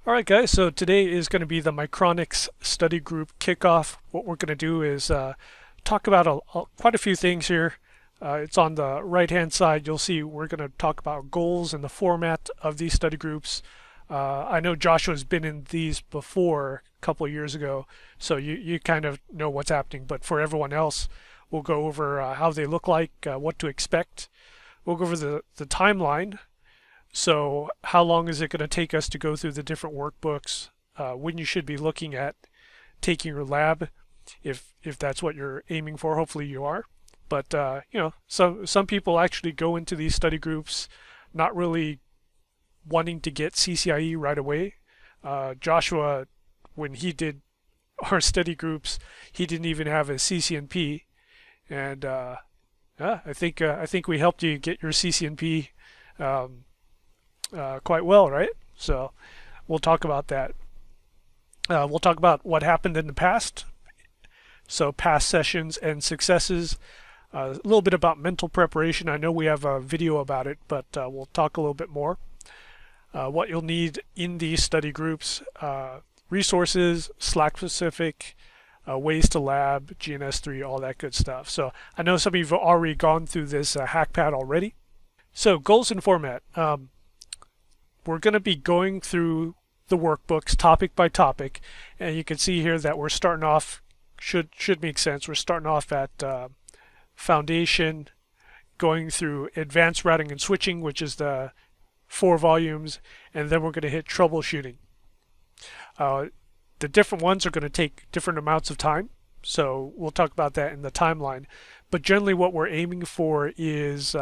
Alright guys, so today is going to be the Micronics study group kickoff. What we're going to do is talk about quite a few things here. It's on the right hand side. You'll see we're going to talk about goals and the format of these study groups. I know Joshua's been in these before a couple of years ago, so you kind of know what's happening, but for everyone else we'll go over how they look like, what to expect. We'll go over the timeline. So how long is it going to take us to go through the different workbooks, when you should be looking at taking your lab, if that's what you're aiming for. Hopefully you are. But some people actually go into these study groups not really wanting to get CCIE right away. Joshua, when he did our study groups, he didn't even have a CCNP, and I think we helped you get your CCNP quite well, right? So we'll talk about that. We'll talk about what happened in the past, so past sessions and successes. A little bit about mental preparation. I know we have a video about it, but we'll talk a little bit more. What you'll need in these study groups, resources, Slack specific, ways to lab, GNS3, all that good stuff. So I know some of you have already gone through this hackpad already. So goals and format. We're going to be going through the workbooks topic by topic, and you can see here that we're starting off, should make sense, we're starting off at foundation, going through advanced routing and switching, which is the 4 volumes, and then we're going to hit troubleshooting. The different ones are going to take different amounts of time, so we'll talk about that in the timeline. But generally what we're aiming for is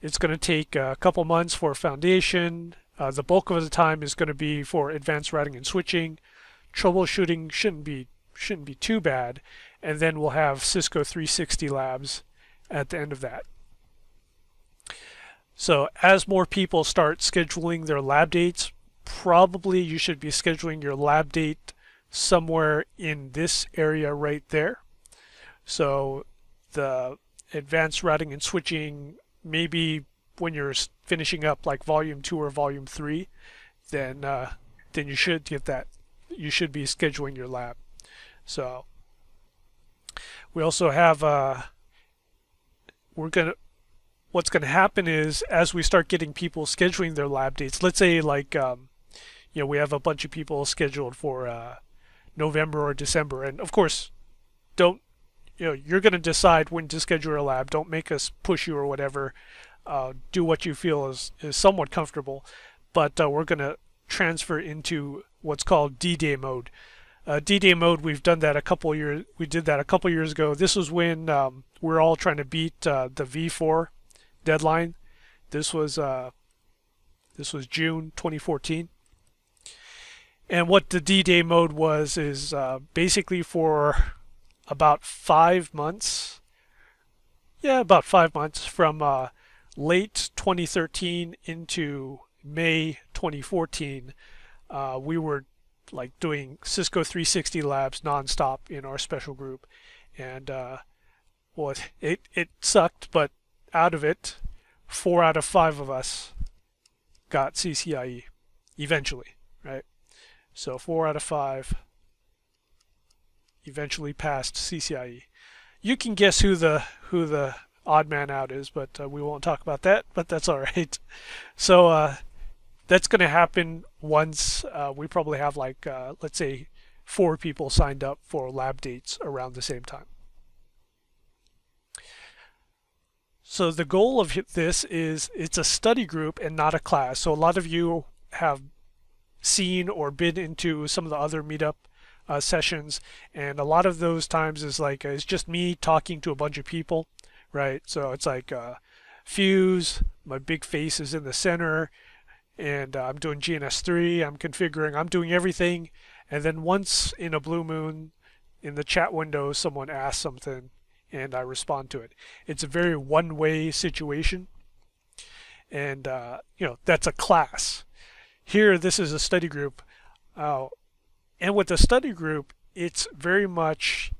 it's going to take a couple months for foundation. The bulk of the time is going to be for advanced routing and switching. Troubleshooting shouldn't be too bad, and then we'll have Cisco 360 labs at the end of that. So as more people start scheduling their lab dates, probably you should be scheduling your lab date somewhere in this area right there. So the advanced routing and switching, maybe when you're finishing up like volume 2 or volume 3, then you should get that. You should be scheduling your lab. So we also have what's going to happen is, as we start getting people scheduling their lab dates, let's say like we have a bunch of people scheduled for November or December, and of course you're going to decide when to schedule your lab. Don't make us push you or whatever. Do what you feel is somewhat comfortable, but we're going to transfer into what's called D-Day mode. D-Day mode, we've done that a couple years. We did that a couple years ago. This was when we're all trying to beat the V4 deadline. This was June 2014. And what the D-Day mode was is basically for about 5 months. Yeah, about 5 months from late 2013 into May 2014, we were like doing Cisco 360 labs nonstop in our special group, and well, it sucked, but out of it, 4 out of 5 of us got CCIE eventually, right? So 4 out of 5 eventually passed CCIE. You can guess who the odd man out is, but we won't talk about that, but that's all right. So that's going to happen once we probably have like let's say 4 people signed up for lab dates around the same time. So the goal of this is, it's a study group and not a class. So a lot of you have seen or been into some of the other meetup sessions, and a lot of those times is like it's just me talking to a bunch of people, right? So it's like Fuse, my big face is in the center, and I'm doing GNS3, I'm configuring, I'm doing everything, and then once in a blue moon in the chat window someone asks something and I respond to it. It's a very one-way situation, and that's a class. Here this is a study group, and with the study group it's very much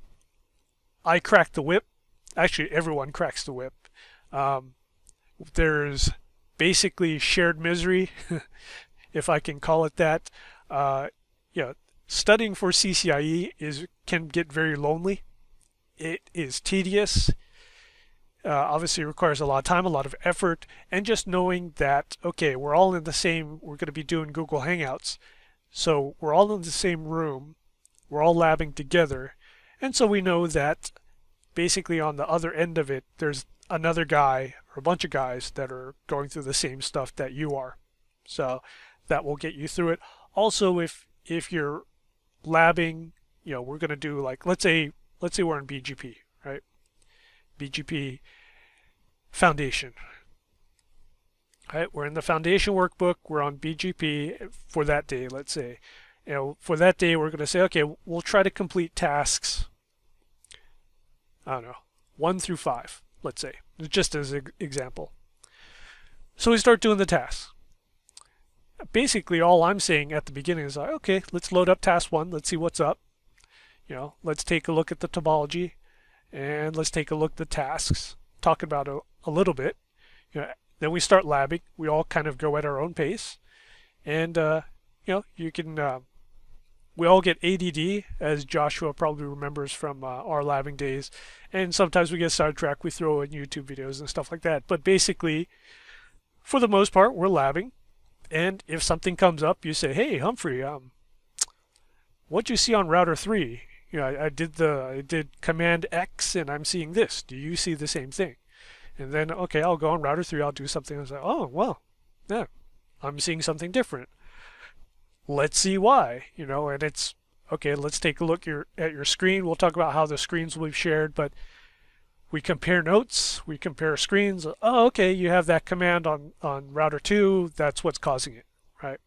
I crack the whip. Actually everyone cracks the whip. There's basically shared misery, if I can call it that. you know, studying for CCIE can get very lonely. It is tedious. Obviously requires a lot of time, a lot of effort, and just knowing that, okay, we're all in the same, we're going to be doing Google Hangouts. So we're all in the same room, we're all labbing together, and so we know that basically on the other end of it, there's another guy or a bunch of guys that are going through the same stuff that you are. So that will get you through it. Also, if you're labbing, you know, we're going to do like, let's say we're in BGP, right? BGP Foundation. All right, we're in the Foundation workbook. We're on BGP for that day, let's say. You know, for that day, we're going to say, okay, we'll try to complete tasks, I don't know, 1 through 5, let's say, just as an example. So we start doing the tasks. Basically, all I'm saying at the beginning is like, okay, let's load up task 1. Let's see what's up. You know, let's take a look at the topology, and let's take a look at the tasks. Talk about a little bit. You know, then we start labbing. We all kind of go at our own pace, and you know, you can. We all get ADD, as Joshua probably remembers from our labbing days, and sometimes we get sidetracked. We throw in YouTube videos and stuff like that. But basically, for the most part, we're labbing, and if something comes up, you say, "Hey, Humphrey, what'd you see on router 3? You know, I did Command X, and I'm seeing this. Do you see the same thing?" And then, okay, I'll go on router 3. I'll do something. I say, "Oh, well, yeah, I'm seeing something different. Let's see why." You know, and it's okay. Let's take a look at your screen. We'll talk about how the screens will be shared, but we compare notes. We compare screens. Oh, okay, you have that command on router 2. That's what's causing it, right?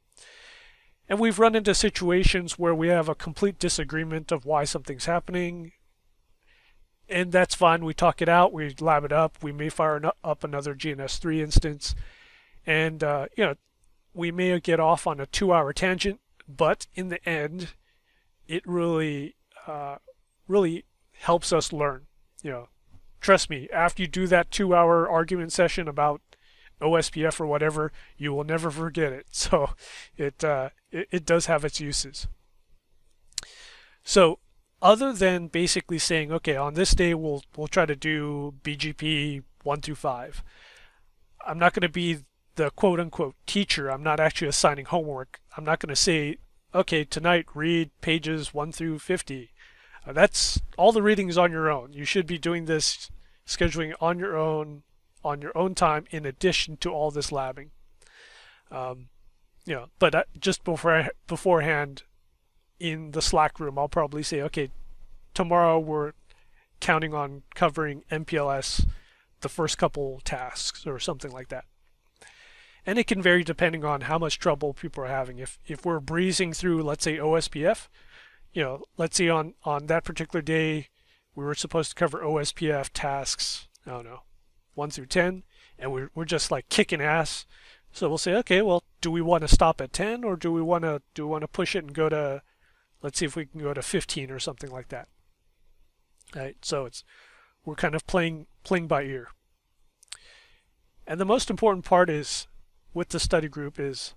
And we've run into situations where we have a complete disagreement of why something's happening. And that's fine. We talk it out. We lab it up. We may fire up another GNS3 instance. And, you know, we may get off on a 2-hour tangent, but in the end, it really, really helps us learn. You know, trust me, after you do that 2-hour argument session about OSPF or whatever, you will never forget it. So it does have its uses. So other than basically saying, okay, on this day we'll try to do BGP 1 through 5. I'm not going to be the quote unquote teacher. I'm not actually assigning homework. I'm not going to say, okay, tonight read pages 1 through 50. That's all the reading is on your own. You should be doing this scheduling on your own time in addition to all this labbing. You know, but just beforehand in the Slack room, I'll probably say, okay, tomorrow we're counting on covering MPLS, the first couple tasks or something like that. And it can vary depending on how much trouble people are having. If we're breezing through, let's say, OSPF, you know, let's say on that particular day, we were supposed to cover OSPF tasks, I don't know, 1 through 10, and we're just like kicking ass. So we'll say, okay, well, do we want to stop at 10, or do we want to push it and go to, let's see if we can go to 15 or something like that. Right? So we're kind of playing by ear. And the most important part is with the study group is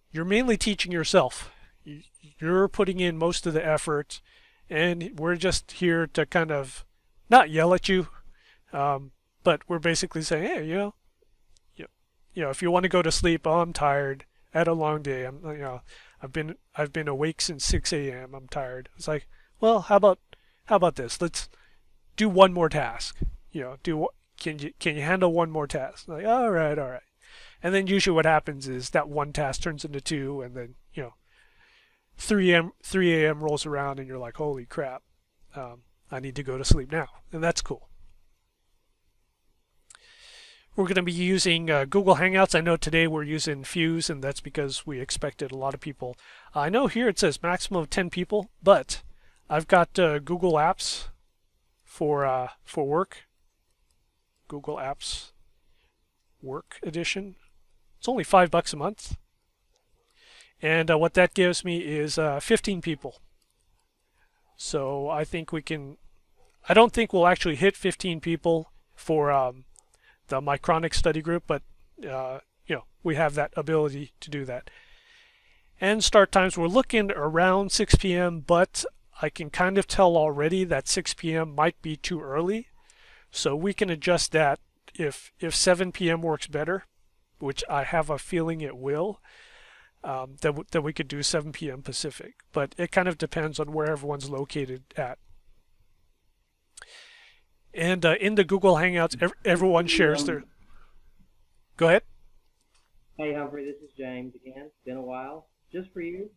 you're mainly teaching yourself. You're putting in most of the effort, and we're just here to kind of not yell at you, but we're basically saying, hey, you know, if you want to go to sleep, oh, I'm tired. I had a long day. I've been awake since 6 a.m. I'm tired. It's like, well, how about this? Let's do one more task. You know, can you handle one more task? Like, all right. And then usually what happens is that one task turns into 2, and then, you know, 3 a.m. rolls around, and you're like, holy crap, I need to go to sleep now, and that's cool. We're going to be using Google Hangouts. I know today we're using Fuse, and that's because we expected a lot of people. I know here it says maximum of 10 people, but I've got Google Apps for work. Google Apps Work Edition. It's only $5 a month, and what that gives me is 15 people. So I think we can. I don't think we'll actually hit 15 people for the Micronics study group, but you know, we have that ability to do that. And start times, we're looking around 6 p.m., but I can kind of tell already that 6 p.m. might be too early. So we can adjust that if 7 p.m. works better, which I have a feeling it will, then we could do 7 p.m. Pacific. But it kind of depends on where everyone's located at. And in the Google Hangouts, everyone shares their... Go ahead. Hey Humphrey, this is James again. It's been a while. Just for you,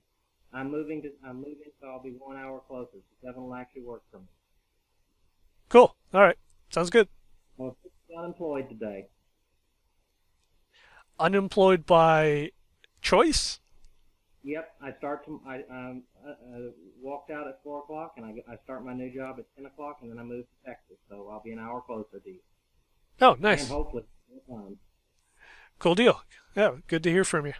I'm moving, so I'll be 1 hour closer. So 7 will actually work for me. Cool. All right. Sounds good. Well, I'm unemployed today. Unemployed by choice? Yep, I walked out at 4 o'clock, and I start my new job at 10 o'clock, and then I move to Texas, so I'll be an hour closer to you. Oh, nice. And hopefully, Cool deal. Yeah, good to hear from you.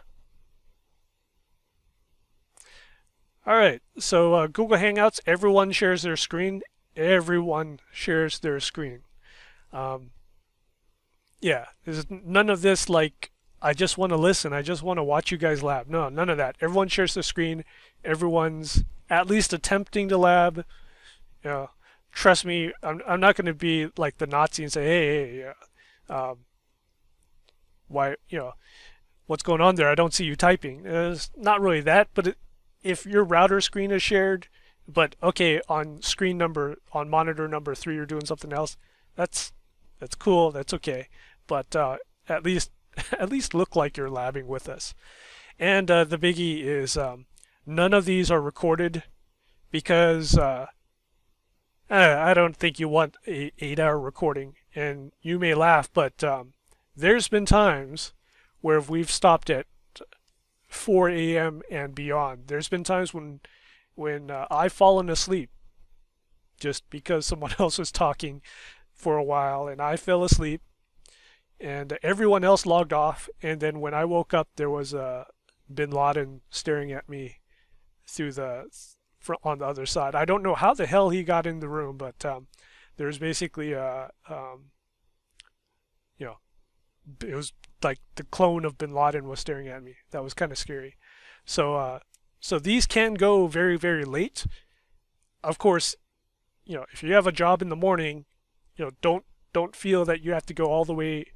All right, so Google Hangouts, everyone shares their screen. Everyone shares their screen. Yeah, there's none of this like, I just want to listen, I just want to watch you guys lab. No, none of that. Everyone shares the screen. Everyone's at least attempting to lab. You know, trust me, I'm not going to be like the Nazi and say, hey, why, what's going on there? I don't see you typing. It's not really that, but if your router screen is shared, but okay, on monitor number 3, you're doing something else, that's cool, that's okay. But at least look like you're labbing with us. And the biggie is none of these are recorded because I don't think you want a 8-hour recording. And you may laugh, but there's been times where we've stopped at 4 a.m. and beyond. There's been times when I've fallen asleep just because someone else was talking for a while and I fell asleep and everyone else logged off, and then when I woke up there was bin Laden staring at me through on the other side. I don't know how the hell he got in the room, but there's basically it was like the clone of bin Laden was staring at me. That was kind of scary. So these can go very, very late. Of course, if you have a job in the morning, don't feel that you have to go all the way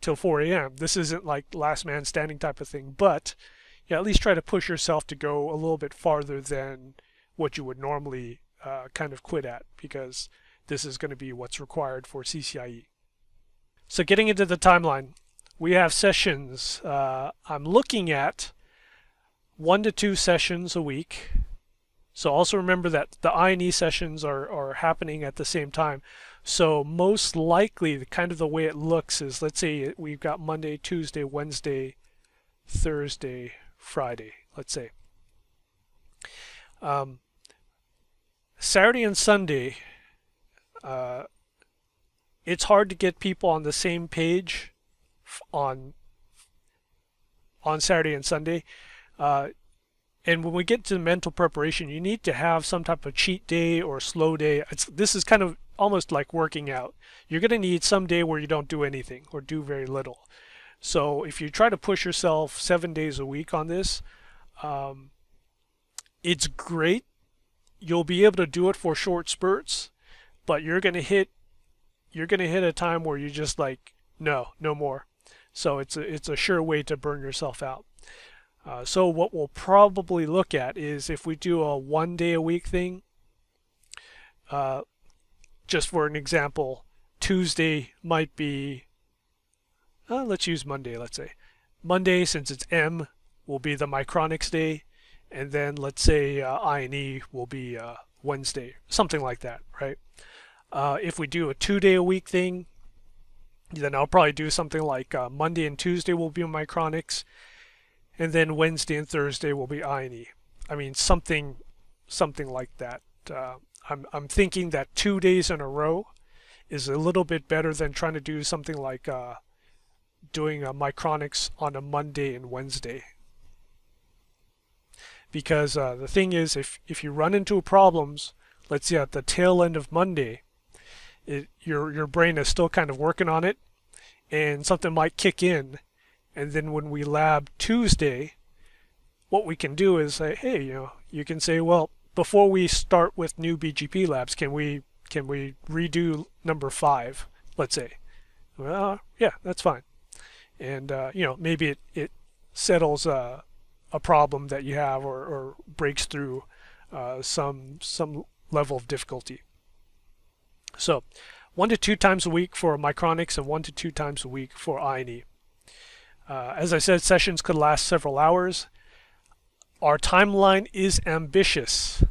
till 4 a.m. This isn't like last man standing type of thing, but at least try to push yourself to go a little bit farther than what you would normally kind of quit at, because this is going to be what's required for CCIE. So getting into the timeline, we have sessions. I'm looking at 1 to 2 sessions a week. So also remember that the I&E sessions are happening at the same time. So most likely, the way it looks is, let's say we've got Monday, Tuesday, Wednesday, Thursday, Friday, let's say. Saturday and Sunday, it's hard to get people on the same page on Saturday and Sunday. And when we get to mental preparation, you need to have some type of cheat day or slow day. This is kind of almost like working out. You're going to need some day where you don't do anything or do very little. So if you try to push yourself 7 days a week on this, it's great. You'll be able to do it for short spurts, but you're going to hit a time where you're just like, no more. So it's a sure way to burn yourself out. So what we'll probably look at is if we do a 1 day a week thing, just for an example, Tuesday might be, let's use Monday, let's say. Monday, since it's M, will be the Micronics day, and then let's say I&E will be Wednesday, something like that, right? If we do a 2 day a week thing, then I'll probably do something like Monday and Tuesday will be Micronics, and then Wednesday and Thursday will be I&E. I mean, something like that. I'm thinking that 2 days in a row is a little bit better than trying to do something like doing a Micronics on a Monday and Wednesday. Because the thing is, if you run into problems, let's say at the tail end of Monday, your brain is still kind of working on it, and something might kick in, and then when we lab Tuesday, what we can do is say, hey, you can say, well, before we start with new BGP labs, can we redo number 5, let's say? Well, yeah, that's fine. And maybe it settles a problem that you have, or breaks through some level of difficulty. So 1 to 2 times a week for Micronics and 1 to 2 times a week for I&E. As I said, sessions could last several hours. Our timeline is ambitious.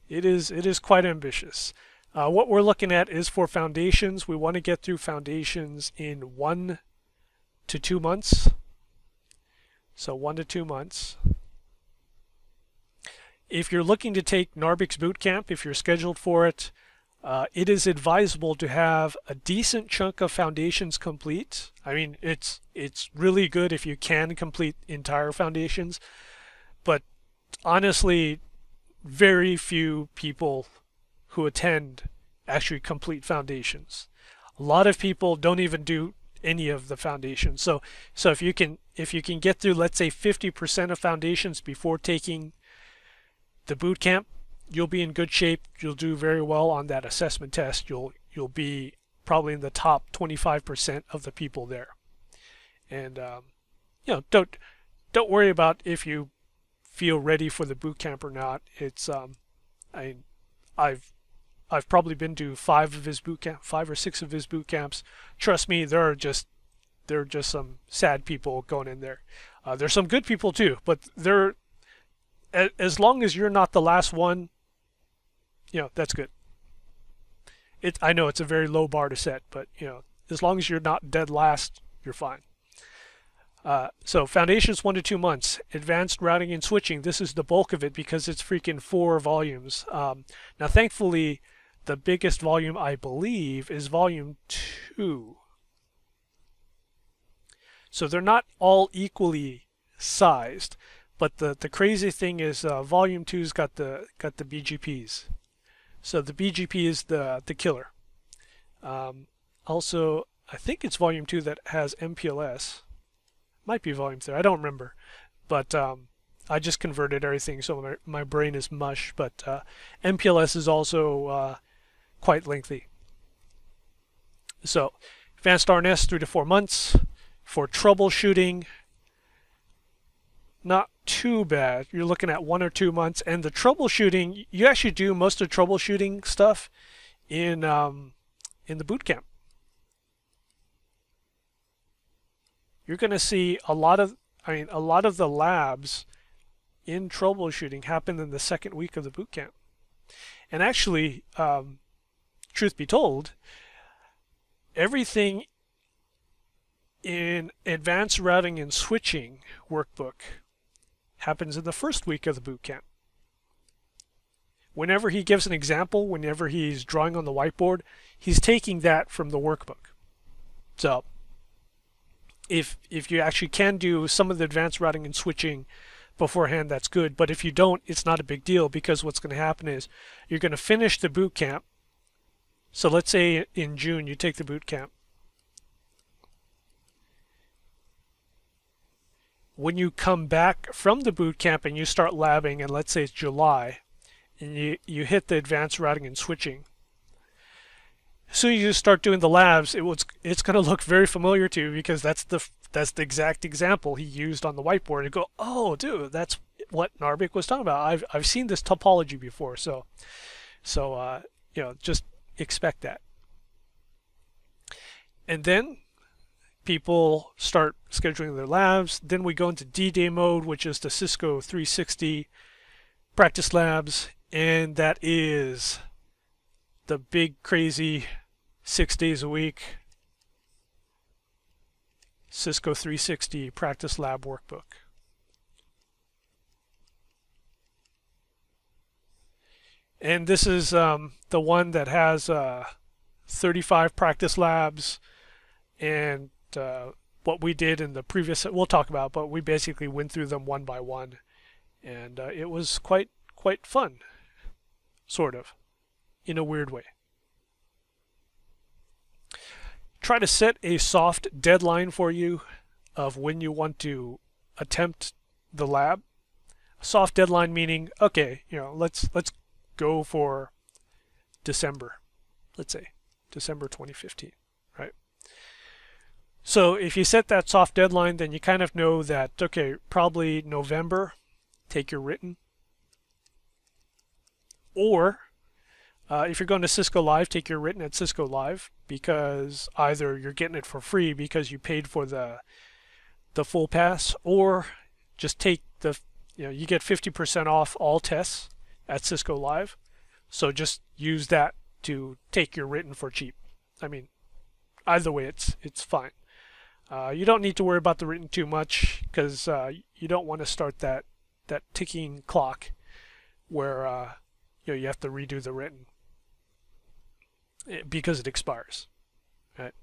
It is quite ambitious. What we're looking at is for foundations. We want to get through foundations in 1 to 2 months. So 1 to 2 months. If you're looking to take Narbic's bootcamp, if you're scheduled for it, it is advisable to have a decent chunk of foundations complete. I mean, it's really good if you can complete entire foundations, but honestly, very few people who attend actually complete foundations. A lot of people don't even do any of the foundations. So if you can get through, let's say, 50% of foundations before taking the boot camp, you'll be in good shape. You'll do very well on that assessment test. You'll be probably in the top 25% of the people there. And don't worry about if you feel ready for the boot camp or not. It's I've probably been to 5 or 6 of his boot camps. Trust me, there are just some sad people going in there. There's some good people too, but as long as you're not the last one, that's good. I know it's a very low bar to set, but as long as you're not dead last, you're fine. So foundations 1 to 2 months. Advanced routing and switching. This is the bulk of it because it's freaking 4 volumes. Now, thankfully, the biggest volume, I believe, is volume 2. So they're not all equally sized, but the crazy thing is volume 2's got the BGPs. So the BGP is the killer. Also, I think it's volume 2 that has MPLS. Might be volume 3. I don't remember, but I just converted everything, so my brain is mush. But MPLS is also quite lengthy. So advanced RNS 3 to 4 months. For troubleshooting, not too bad. You're looking at 1 or 2 months, and the troubleshooting, you actually do most of the troubleshooting stuff in the boot camp. You're going to see a lot of the labs in troubleshooting happen in the second week of the boot camp. And actually, truth be told, everything in advanced routing and switching workbook happens in the first week of the boot camp. Whenever he gives an example, whenever he's drawing on the whiteboard, he's taking that from the workbook. So if you actually can do some of the advanced routing and switching beforehand, that's good. But if you don't, it's not a big deal, because what's going to happen is you're going to finish the boot camp. So let's say in June you take the boot camp. When you come back from the boot camp and you start labbing, and let's say it's July, and you hit the advanced routing and switching, as soon as you start doing the labs, it's going to look very familiar to you, because that's the exact example he used on the whiteboard. You go, oh, dude, that's what Narvik was talking about. I've seen this topology before, so just expect that. And then people start scheduling their labs. Then we go into D-Day mode, which is the Cisco 360 practice labs, and that is the big crazy 6 days a week Cisco 360 practice lab workbook. And this is the one that has 35 practice labs, and what we did in the previous, we'll talk about, but we basically went through them one by one, and it was quite fun, sort of, in a weird way. Try to set a soft deadline for you. of when you want to attempt the lab. Soft deadline meaning, okay, let's go for December, let's say December 2015, right? So if you set that soft deadline, then you kind of know that, okay, probably November, take your written. Or if you're going to Cisco Live, take your written at Cisco Live, because either you're getting it for free because you paid for the full pass, or just take you get 50% off all tests at Cisco Live. So just use that to take your written for cheap. I mean, either way, it's fine. You don't need to worry about the written too much, because you don't want to start that ticking clock where you have to redo the written because it expires, right?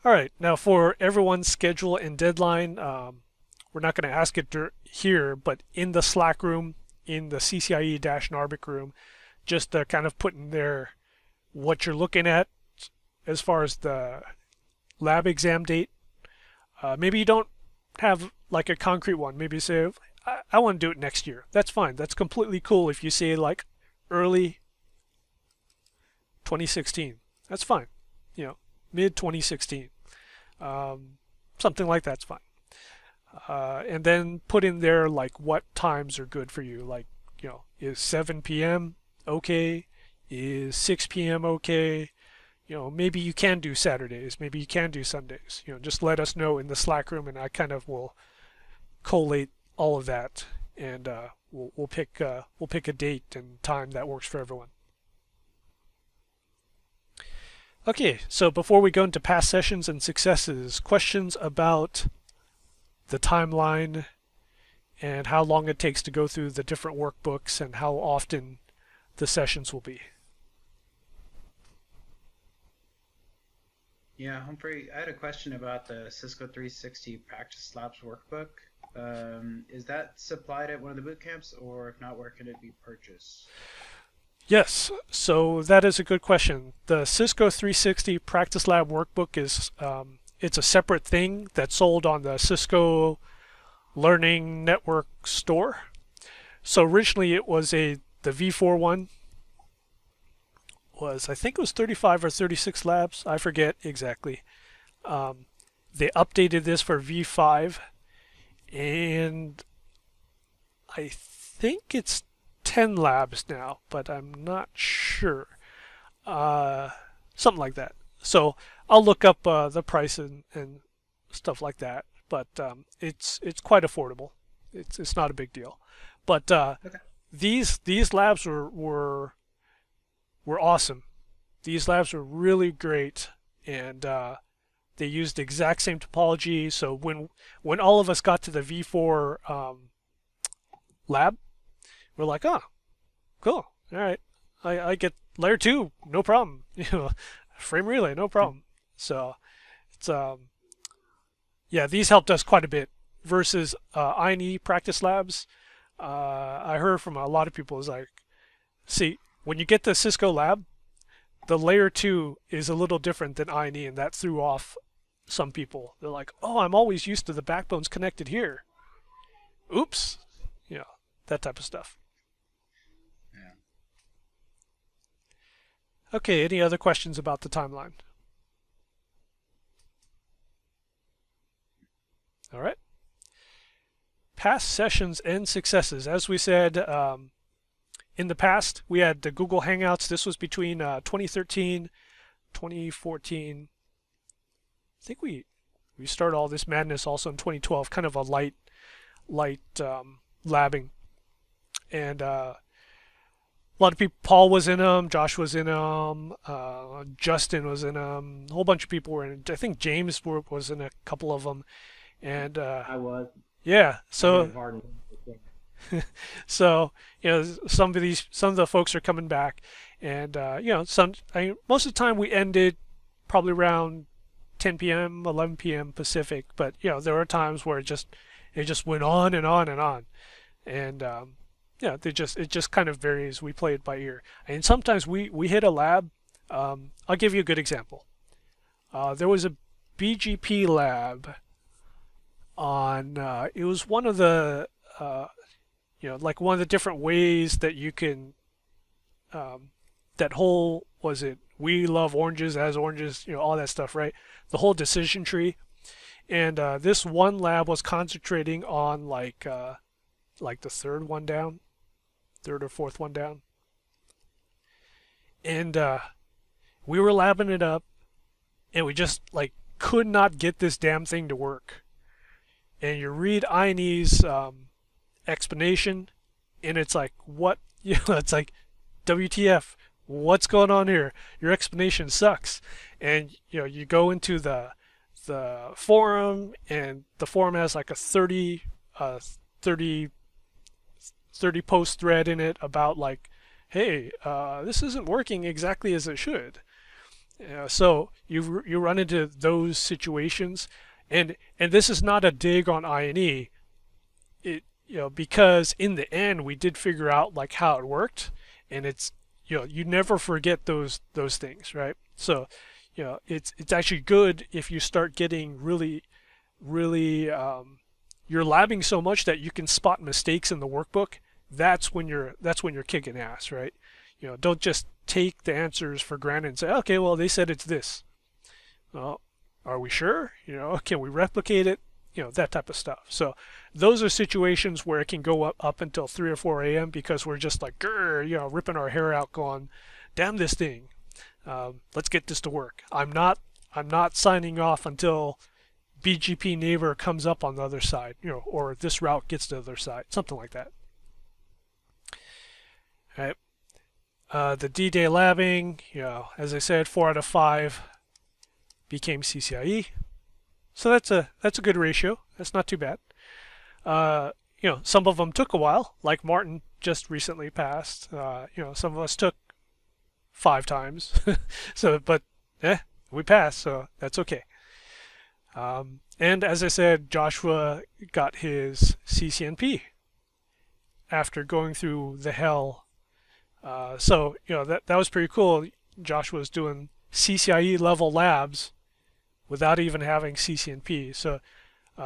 All right, now for everyone's schedule and deadline, we're not going to ask it here, but in the Slack room, in the CCIE-NARBIC room, just to kind of put in there what you're looking at as far as the lab exam date. Maybe you don't have like a concrete one. Maybe you say, I want to do it next year. That's fine. That's completely cool if you say like early 2016. That's fine. Mid 2016. Something like that's fine. And then put in there like what times are good for you. Like, is 7 p.m. okay? Is 6 p.m. okay? Maybe you can do Saturdays. Maybe you can do Sundays. Just let us know in the Slack room, and I kind of will collate all of that, and we'll pick a date and time that works for everyone. Okay, so before we go into past sessions and successes, questions about the timeline and how long it takes to go through the different workbooks and how often the sessions will be. Yeah, Humphrey, I had a question about the Cisco 360 Practice Labs workbook. Is that supplied at one of the boot camps, or if not, where can it be purchased? Yes, so that is a good question. The Cisco 360 Practice Lab Workbook is it's a separate thing that's sold on the Cisco Learning Network store. So originally it was the V4 one. I think it was 35 or 36 labs. I forget exactly. They updated this for V5, and I think it's 10 labs now, but I'm not sure. Something like that. So I'll look up the price and stuff like that. But it's quite affordable. It's not a big deal. But Okay. these labs were awesome. These labs were really great, and they used the exact same topology. So when all of us got to the V4 lab, we're like, oh, cool. All right, I get layer 2, no problem. Frame relay, no problem. So it's yeah, these helped us quite a bit versus INE practice labs. I heard from a lot of people is like, see, when you get the Cisco lab, the layer 2 is a little different than INE, and that threw off some people. They're like, oh, I'm always used to the backbones connected here. Oops. That type of stuff. Yeah. Okay, any other questions about the timeline? All right. Past sessions and successes. As we said, in the past, we had the Google Hangouts. This was between 2013, 2014. I think we started all this madness also in 2012, kind of a light labbing. And a lot of people, Paul was in them, Josh was in them, Justin was in them, a whole bunch of people were in it. I think James was in a couple of them. And I was. yeah, so I hard so some of the folks are coming back, and most of the time we ended probably around 10 p.m., 11 p.m. Pacific, but there were times where it just went on and on and on, and it just kind of varies. We play it by ear, and sometimes we hit a lab. I'll give you a good example. There was a BGP lab on. It was one of the like one of the different ways that you can. That whole was it? We love oranges as oranges, all that stuff, right? The whole decision tree. And this one lab was concentrating on like the third one down, third or fourth one down. And we were labbing it up, and we just like could not get this damn thing to work. And you read Ine's explanation, and it's like, what? It's like, WTF? What's going on here? Your explanation sucks. And you go into the forum, and the forum has like a 30 post thread in it about like, hey, this isn't working exactly as it should. So you run into those situations, and this is not a dig on INE. It because in the end we did figure out like how it worked, and it's you never forget those things, right? So it's actually good if you start getting really you're labbing so much that you can spot mistakes in the workbook. That's when you're kicking ass, right? Don't just take the answers for granted and say, okay, well, they said it's this. Well, are we sure? Can we replicate it? That type of stuff. So those are situations where it can go up until 3 or 4 a.m. because we're just like, ripping our hair out going, damn this thing. Let's get this to work. I'm not signing off until BGP neighbor comes up on the other side, or this route gets to the other side, something like that. All right. The D-Day labbing, as I said, 4 out of 5 became CCIE. So that's a good ratio. That's not too bad. Some of them took a while, like Martin just recently passed. Some of us took 5 times. But we passed, so that's okay. And as I said, Joshua got his CCNP after going through the hell. So that was pretty cool. Joshua was doing CCIE level labs without even having CCNP. So,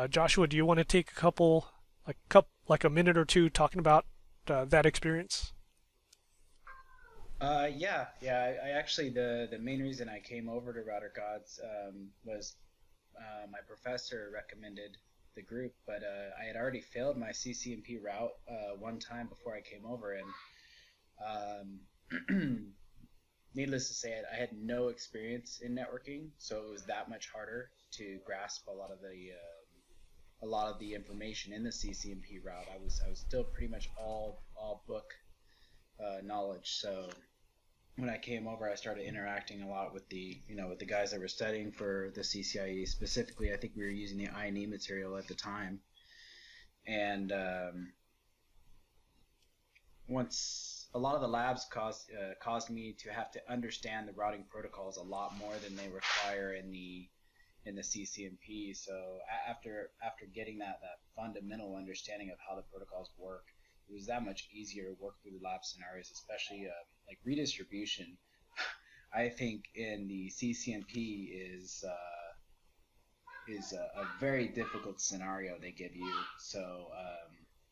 Joshua, do you want to take a minute or two talking about that experience? Yeah. I actually the main reason I came over to Router Gods was my professor recommended the group, but I had already failed my CCNP route one time before I came over, and needless to say, I had no experience in networking, so it was that much harder to grasp a lot of the information in the CCNP route. I was still pretty much all book knowledge. So when I came over, I started interacting a lot with the guys that were studying for the CCIE. Specifically, I think we were using the INE material at the time, and once a lot of the labs caused me to have to understand the routing protocols a lot more than they require in the CCNP. So after getting that fundamental understanding of how the protocols work, it was that much easier to work through the lab scenarios, especially like redistribution. I think in the CCNP is a very difficult scenario they give you. So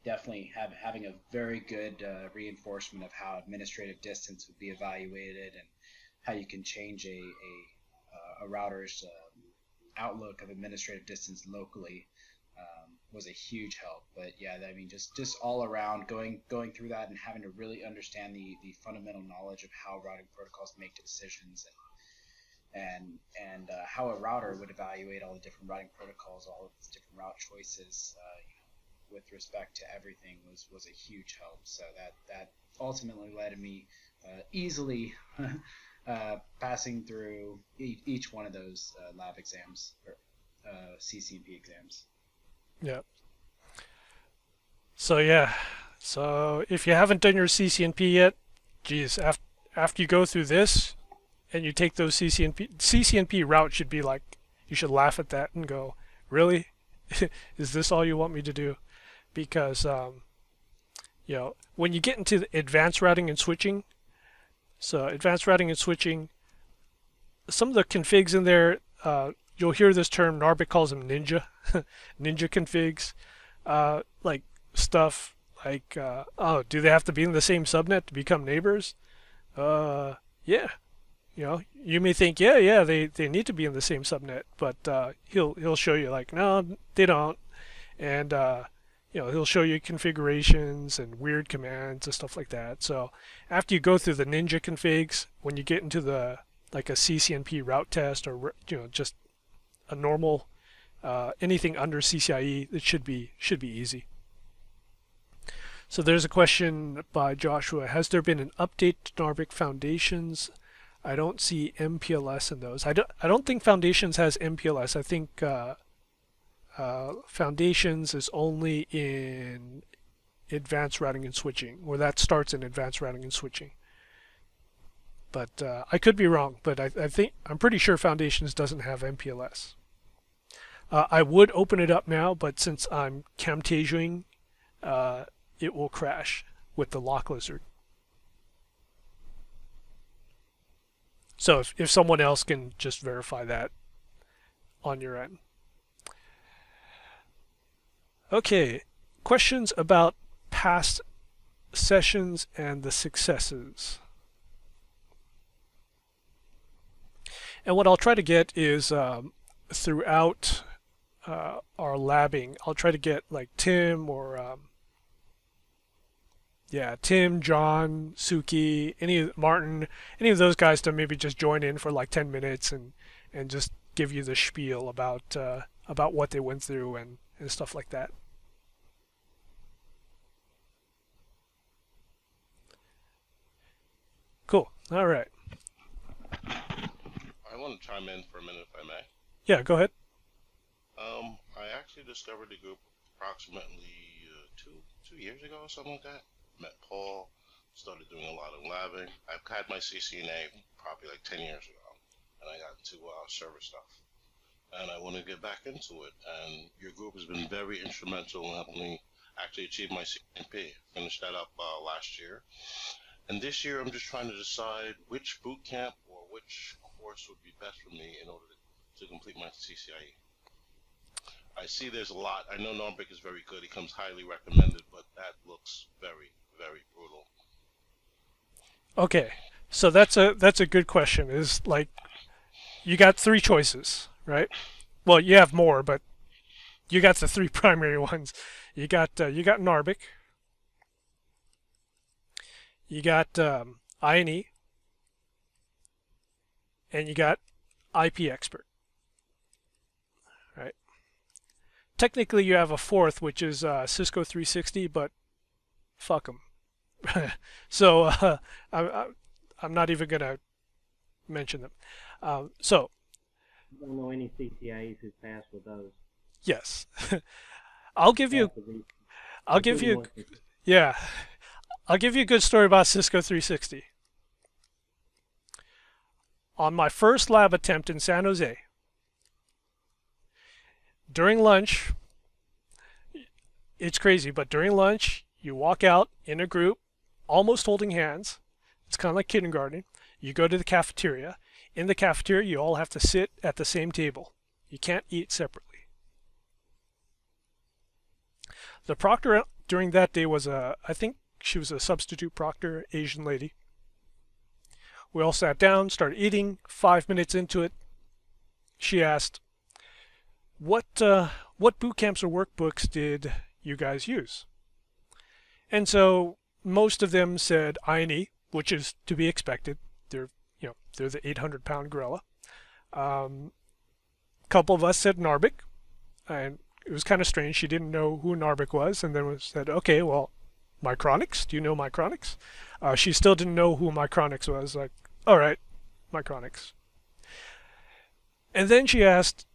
definitely having a very good reinforcement of how administrative distance would be evaluated and how you can change a router's outlook of administrative distance locally was a huge help. But yeah, I mean, just all around going through that and having to really understand the fundamental knowledge of how routing protocols make decisions and how a router would evaluate all the different routing protocols, all of its different route choices, with respect to everything was a huge help. So that ultimately led to me easily passing through each one of those lab exams or CCNP exams. Yeah. So if you haven't done your CCNP yet, geez, after you go through this and you take those CCNP route should be like, you should laugh at that and go, really? Is this all you want me to do? Because when you get into the advanced routing and switching, some of the configs in there, you'll hear this term. Narvik calls them ninja, ninja configs, like stuff like, oh, do they have to be in the same subnet to become neighbors? Yeah. You know, you may think, yeah, they need to be in the same subnet, but he'll show you like, no, they don't, and he'll show you configurations and weird commands and stuff like that. So after you go through the ninja configs, when you get into the like a CCNP route test or just a normal anything under CCIE, it should be easy. So there's a question by Joshua. Has there been an update to Narvik Foundations? I don't see MPLS in those. I don't think Foundations has MPLS. I think Foundations is only in Advanced Routing and Switching, or that starts in Advanced Routing and Switching. But I could be wrong. But I'm pretty sure Foundations doesn't have MPLS. I would open it up now, but since I'm Camtasiaing, it will crash with the lock lizard. So if someone else can just verify that on your end. Okay, questions about past sessions and the successes. And what I'll try to get is throughout our labbing, I'll try to get like Tim or Tim, John, Suki, Martin, any of those guys to maybe just join in for like 10 minutes and just give you the spiel about what they went through and stuff like that. Cool. All right. I want to chime in for a minute, if I may. Yeah, go ahead. I actually discovered the group approximately 2 years ago or something like that. Met Paul, started doing a lot of labbing. I've had my CCNA probably like 10 years ago, and I got into server stuff. And I want to get back into it, and your group has been very instrumental in helping me actually achieve my CCNP. Finished that up last year. And this year I'm just trying to decide which boot camp or which course would be best for me in order to complete my CCIE. I see there's a lot. I know Narvik is very good. He comes highly recommended, but that looks very, very brutal. Okay, so that's a good question. Is like, you got three choices, right? Well, you have more, but you got the three primary ones. You got Narvik. You got INE, and you got IP Expert. Right. Technically, you have a fourth, which is Cisco 360, but fuck them. So I'm not even gonna mention them. So. I don't know any CCIEs who passed with those. Yes. I'll give you yeah. I'll give you a good story about Cisco 360. On my first lab attempt in San Jose, during lunch, it's crazy, but during lunch, you walk out in a group, almost holding hands. It's kind of like kindergarten. You go to the cafeteria. In the cafeteria, you all have to sit at the same table. You can't eat separately. The proctor during that day was I think she was a substitute proctor, Asian lady. We all sat down, started eating. 5 minutes into it, she asked, what boot camps or workbooks did you guys use? And so most of them said INE, which is to be expected. They're the 800-pound gorilla. A couple of us said Narvik, and it was kind of strange. She didn't know who Narvik was, and then we said, okay, well, Micronics. Do you know Micronics? She still didn't know who Micronics was. Like, all right, Micronics. And then she asked,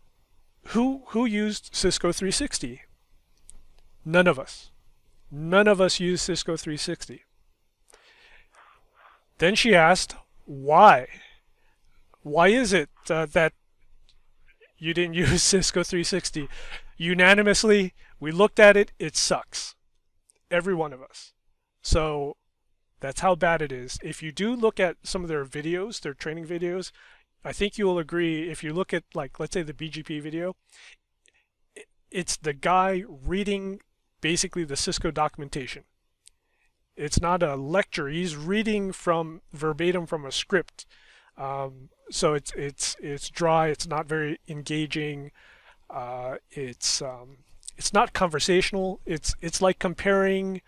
who used Cisco 360? None of us. None of us used Cisco 360. Then she asked, why? Why is it that you didn't use Cisco 360? Unanimously, we looked at it, it sucks. Every one of us. So that's how bad it is. If you do look at some of their videos, their training videos, I think you'll agree if you look at, like, let's say the BGP video, it's the guy reading basically the Cisco documentation. It's not a lecture. He's reading from verbatim from a script. So it's dry. It's not very engaging. It's not conversational. It's like comparing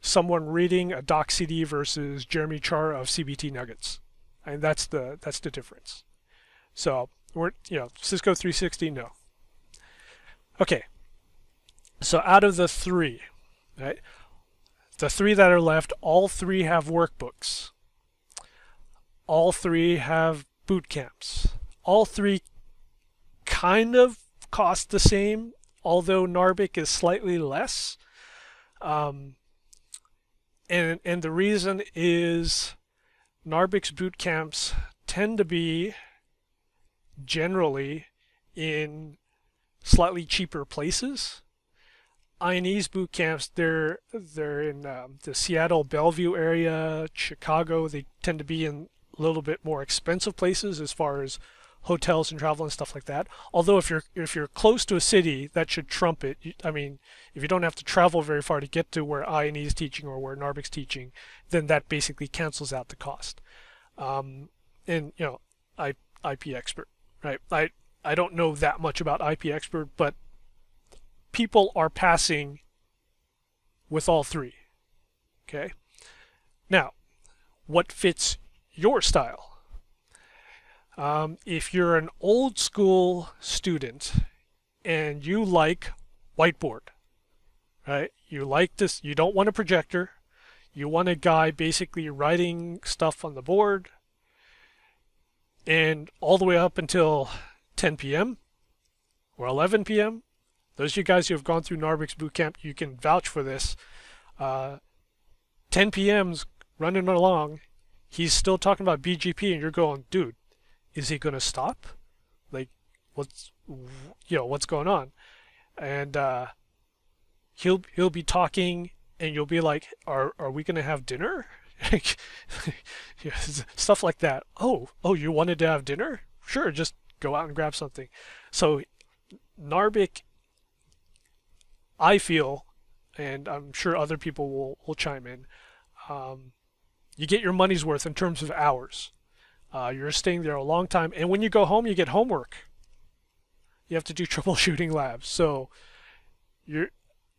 someone reading a doc CD versus Jeremy Char of CBT Nuggets, and that's the difference. So we're Cisco 360, no. Okay. So out of the three, right? The three that are left, all three have workbooks. All three have boot camps. All three kind of cost the same, although Narvik is slightly less. And the reason is Narvik's boot camps tend to be generally in slightly cheaper places. INE's boot camps, they're in the Seattle, Bellevue area, Chicago. They tend to be in a little bit more expensive places as far as hotels and travel and stuff like that. Although if you're close to a city, that should trump it. I mean, if you don't have to travel very far to get to where INE is teaching or where Narvik's teaching, then that basically cancels out the cost. And IP Expert, right? I don't know that much about IP Expert, but people are passing with all three. Okay. Now, what fits your style? If you're an old school student and you like whiteboard, right? You like this, you don't want a projector. You want a guy basically writing stuff on the board, and all the way up until 10 p.m. or 11 p.m. Those of you guys who have gone through Narvik's boot camp, you can vouch for this. 10 p.m.'s running along. He's still talking about BGP, and you're going, dude, is he going to stop? Like, what's going on? And he'll be talking, and you'll be like, are we going to have dinner? Stuff like that. Oh, you wanted to have dinner? Sure, just go out and grab something. So Narvik, I feel, and I'm sure other people will chime in, you get your money's worth in terms of hours. You're staying there a long time, and when you go home, you get homework. You have to do troubleshooting labs, so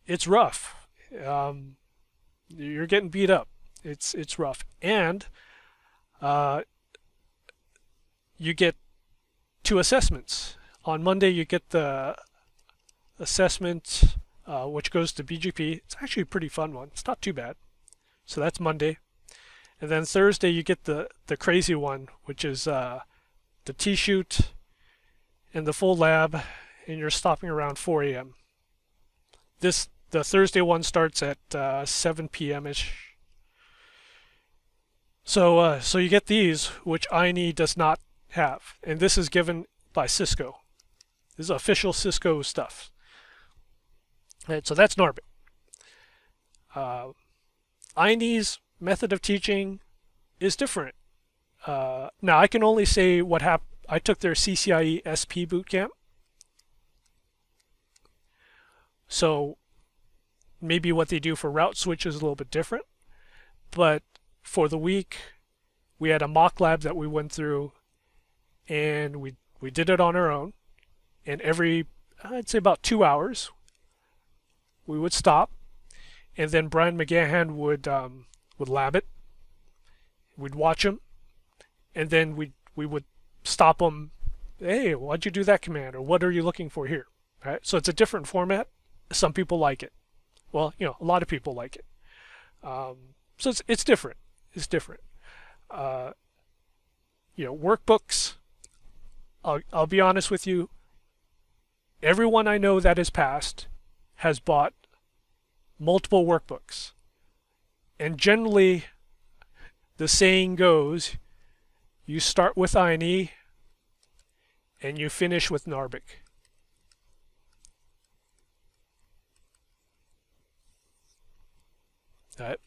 it's rough. You're getting beat up. It's rough, and you get 2 assessments. On Monday, you get the assessment, which goes to BGP. It's actually a pretty fun one. It's not too bad. So that's Monday. And then Thursday, you get the crazy one, which is the T-shoot and the full lab, and you're stopping around 4 a.m. The Thursday one starts at 7 p.m.-ish. So you get these, which INE does not have. And this is given by Cisco. This is official Cisco stuff. Right, so that's Narvik. INE's method of teaching is different. Now, I can only say what happened. I took their CCIE SP bootcamp. So maybe what they do for route switch is a little bit different. But for the week, we had a mock lab that we went through, and we did it on our own. And I'd say about 2 hours, we would stop, and then Brian McGahan would lab it. We'd watch him, and then we would stop him. Hey, why'd you do that command? Or what are you looking for here? Right? So it's a different format. Some people like it. Well, a lot of people like it. So it's different. It's different. Workbooks. I'll be honest with you. Everyone I know that has passed has bought multiple workbooks. And generally, the saying goes, you start with INE and you finish with Narvik. Right.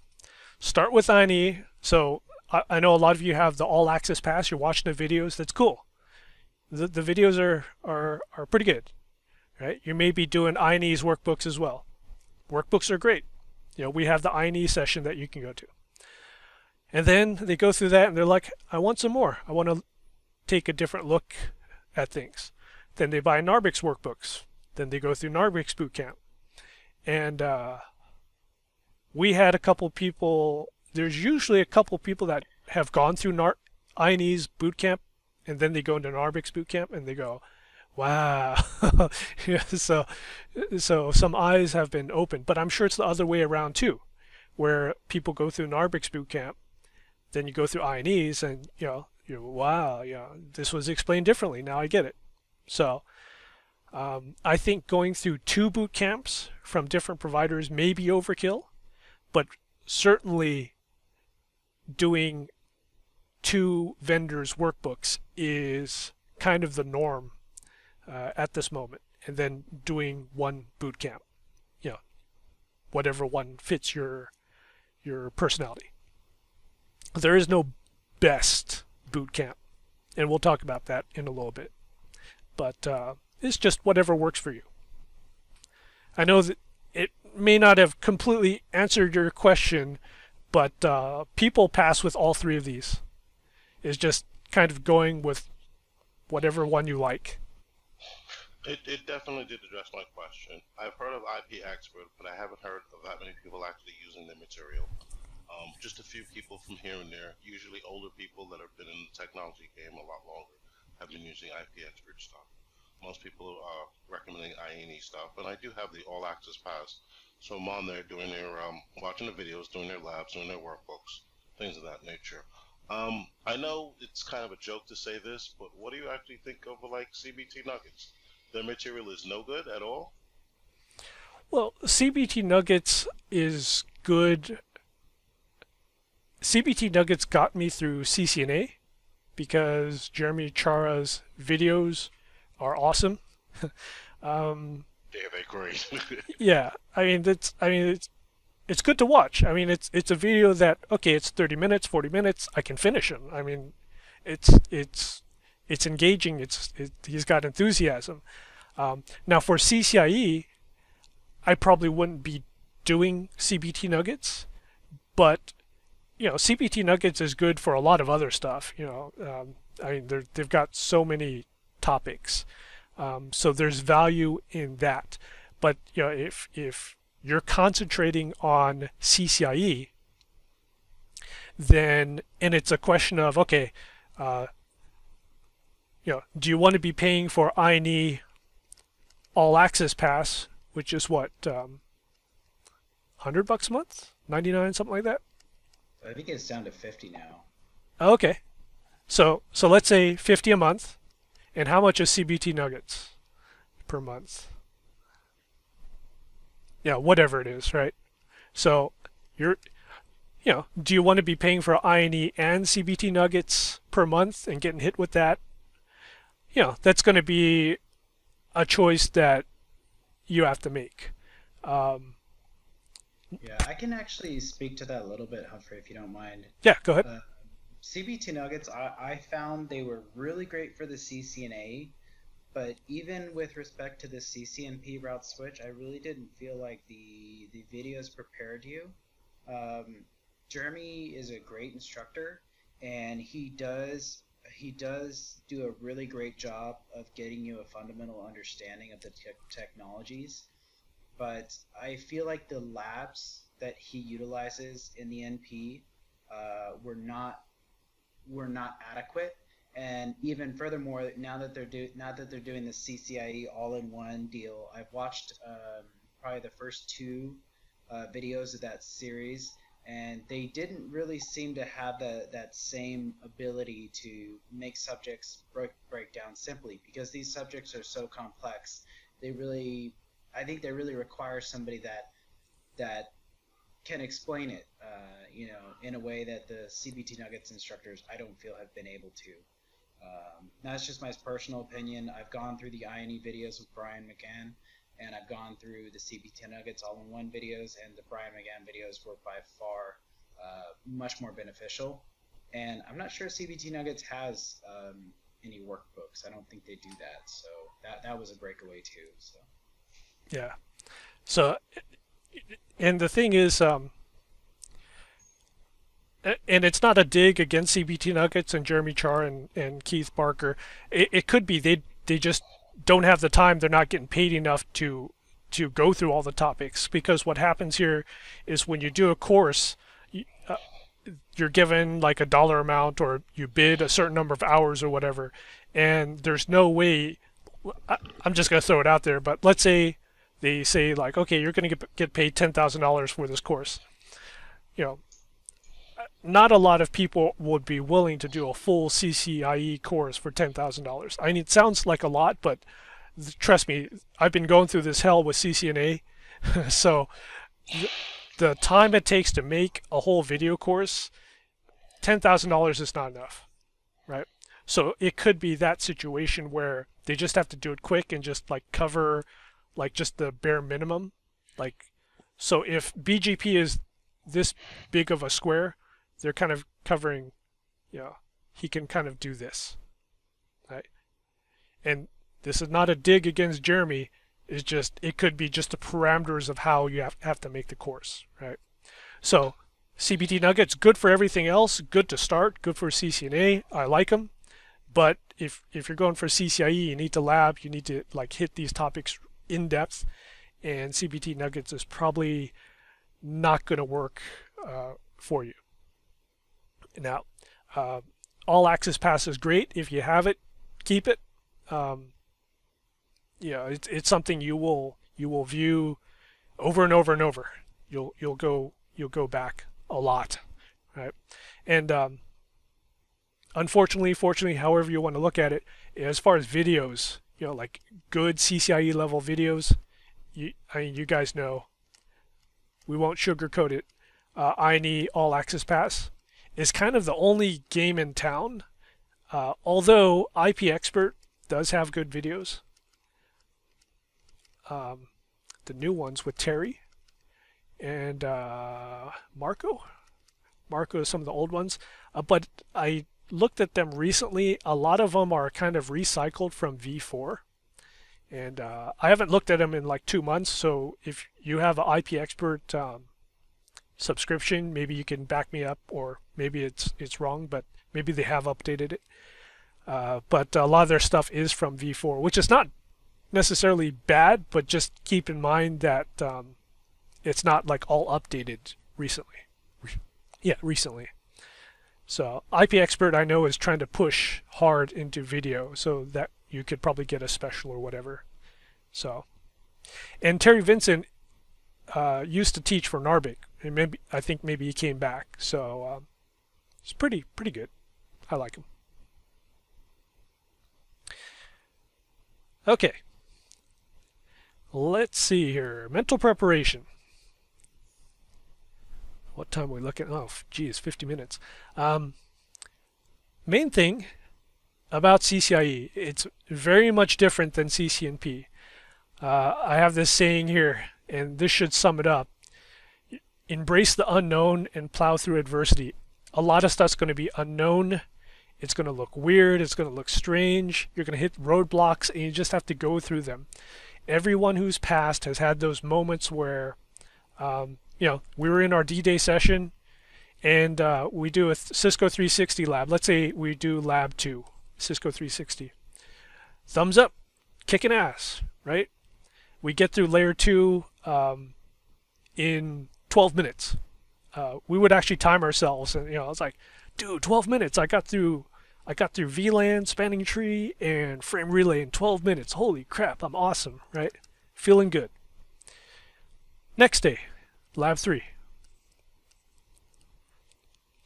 Start with INE. So I know a lot of you have the all access pass. You're watching the videos. That's cool. the videos are pretty good, right? You may be doing INE's workbooks as well. Workbooks are great. We have the INE session that you can go to. And then they go through that and they're like, I want some more. I want to take a different look at things. Then they buy Narbix workbooks. Then they go through Narbix bootcamp. And we had a couple people, there's usually a couple people that have gone through INE's bootcamp and then they go into Narbix bootcamp and they go, wow. Yeah, so some eyes have been opened, but I'm sure it's the other way around too, where people go through Narbix bootcamp, then you go through INE's and wow, this was explained differently. Now I get it. So I think going through 2 boot camps from different providers may be overkill, but certainly doing 2 vendors' workbooks is kind of the norm at this moment, and then doing 1 boot camp, whatever one fits your personality. There is no best boot camp, and we'll talk about that in a little bit. But it's just whatever works for you. I know that it may not have completely answered your question, but people pass with all 3 of these. It's just kind of going with whatever one you like. It definitely did address my question. I've heard of IP Expert, but I haven't heard of that many people actually using the material. Just a few people from here and there, usually older people that have been in the technology game a lot longer, have been using IP Expert stuff. Most people are recommending INE stuff, but I do have the All Access Pass, so I'm on there doing their, watching the videos, doing their labs, doing their workbooks, things of that nature. I know it's kind of a joke to say this, but what do you actually think of like CBT Nuggets? Their material is no good at all? Well, CBT Nuggets is good. CBT Nuggets got me through CCNA because Jeremy Chara's videos are awesome. They're great. Yeah, it's good to watch. It's a video that, okay, it's 30 minutes, 40 minutes, I can finish them. It's engaging. He's got enthusiasm. Now for CCIE, I probably wouldn't be doing CBT Nuggets, but CBT Nuggets is good for a lot of other stuff. They've got so many topics, so there's value in that. But if you're concentrating on CCIE, then and it's a question of, okay, do you want to be paying for INE All Access Pass, which is what, $100 a month, 99, something like that? I think it's down to 50 now. Okay, so let's say 50 a month, and how much is CBT Nuggets per month? Yeah, whatever it is, right? So do you want to be paying for INE and CBT Nuggets per month and getting hit with that? That's going to be a choice that you have to make. Yeah, I can actually speak to that a little bit, Humphrey, if you don't mind. Yeah, go ahead. CBT Nuggets, I found they were really great for the CCNA, but even with respect to the CCNP route switch, I really didn't feel like the videos prepared you. Jeremy is a great instructor, and he does do a really great job of getting you a fundamental understanding of the technologies. But I feel like the labs that he utilizes in the NP were not adequate. And even furthermore, now that they're doing the CCIE all-in-one deal, I've watched probably the first 2 videos of that series, and they didn't really seem to have that same ability to make subjects break down simply, because these subjects are so complex. I think they really require somebody that can explain it, in a way that the CBT Nuggets instructors, I don't feel, have been able to. That's just my personal opinion. I've gone through the INE videos with Brian McGann, and I've gone through the CBT Nuggets all-in-one videos, and the Brian McGann videos were by far much more beneficial. And I'm not sure CBT Nuggets has any workbooks. I don't think they do that. So that was a breakaway too. So Yeah. So, and the thing is, and it's not a dig against CBT Nuggets and Jeremy Char and Keith Barker. It could be they just don't have the time. They're not getting paid enough to go through all the topics, because what happens here is when you do a course, you're given like a dollar amount, or you bid a certain number of hours or whatever, and there's no way. I'm just going to throw it out there, but let's say they say like, okay, you're going to get paid $10,000 for this course. You know, not a lot of people would be willing to do a full CCIE course for $10,000. I mean, it sounds like a lot, but trust me, I've been going through this hell with CCNA. So the time it takes to make a whole video course, $10,000 is not enough, right? So it could be that situation where they just have to do it quick and just like cover like just the bare minimum. Like, so if BGP is this big of a square, they're kind of covering, you know, he can kind of do this, right? And this is not a dig against Jeremy. It's just, it could be just the parameters of how you have to make the course, right? So CBT Nuggets, good for everything else, good to start, good for CCNA. I like them. But if you're going for CCIE, you need to lab, you need to like hit these topics in depth, and CBT Nuggets is probably not going to work for you. Now, all access pass is great. If you have it, keep it. Yeah, it's something you will view over and over and over. You'll go back a lot, right? And unfortunately, fortunately, however you want to look at it, as far as videos, you know, like good CCIE level videos, I mean, you guys know, we won't sugarcoat it. INE All Access Pass is kind of the only game in town. Although IP Expert does have good videos. The new ones with Terry and Marco. Marco is some of the old ones. But I looked at them recently. A lot of them are kind of recycled from V4. And I haven't looked at them in like 2 months. So if you have an IP Expert subscription, maybe you can back me up, or maybe it's wrong, but maybe they have updated it. But a lot of their stuff is from V4, which is not necessarily bad, but just keep in mind that it's not like all updated recently. Yeah, recently. So IP Expert, I know, is trying to push hard into video, so that you could probably get a special or whatever. So, and Terry Vincent used to teach for Narvik, and I think maybe he came back. So it's pretty good. I like him. Okay. Let's see here. Mental preparation. What time are we looking? Oh, geez, 50 minutes. Main thing about CCIE, it's very much different than CCNP. I have this saying here, and this should sum it up. Embrace the unknown and plow through adversity. A lot of stuff's going to be unknown. It's going to look weird. It's going to look strange. You're going to hit roadblocks, and you just have to go through them. Everyone who's passed has had those moments where, you know, we were in our D-Day session, and we do a Cisco 360 lab. Let's say we do lab 2, Cisco 360. Thumbs up, kicking ass, right? We get through layer 2 in 12 minutes. We would actually time ourselves, and you know, I was like, dude, 12 minutes. I got through VLAN, spanning tree, and frame relay in 12 minutes. Holy crap, I'm awesome, right? Feeling good. Next day, lab 3.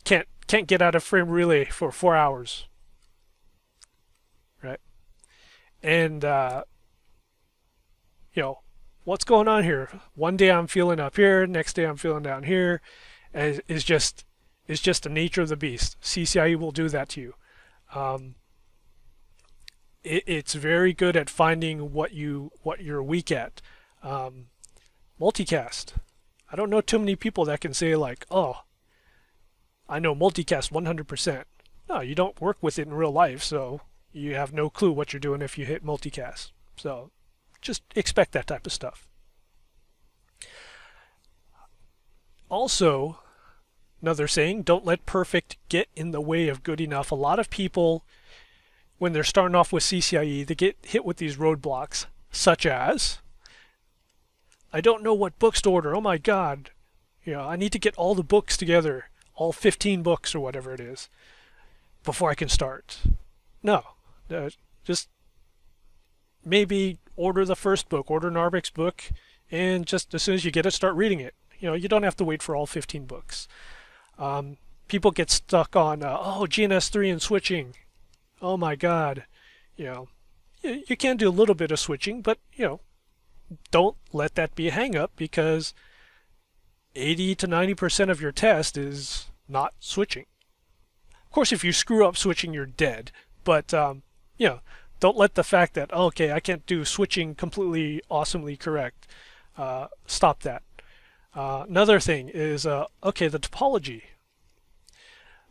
Can't get out of frame relay for 4 hours, right? And you know, what's going on here? One day I'm feeling up here, next day I'm feeling down here. And it's just the nature of the beast. CCIE will do that to you. It's very good at finding what you're weak at. Multicast. I don't know too many people that can say like, oh, I know multicast 100%. No, you don't work with it in real life, so you have no clue what you're doing if you hit multicast. So just expect that type of stuff. Also, another saying, don't let perfect get in the way of good enough. A lot of people, when they're starting off with CCIE, they get hit with these roadblocks, such as, I don't know what books to order. Oh my God. I need to get all the books together, all 15 books or whatever it is, before I can start. No, just maybe order the first book, order Narvik's book, and just as soon as you get it, start reading it. You don't have to wait for all 15 books. People get stuck on, GNS3 and switching. Oh my God. You can do a little bit of switching, but, don't let that be a hang-up, because 80 to 90% of your test is not switching. Of course, if you screw up switching, you're dead. But, don't let the fact that, okay, I can't do switching completely awesomely correct, stop that. Another thing is, the topology.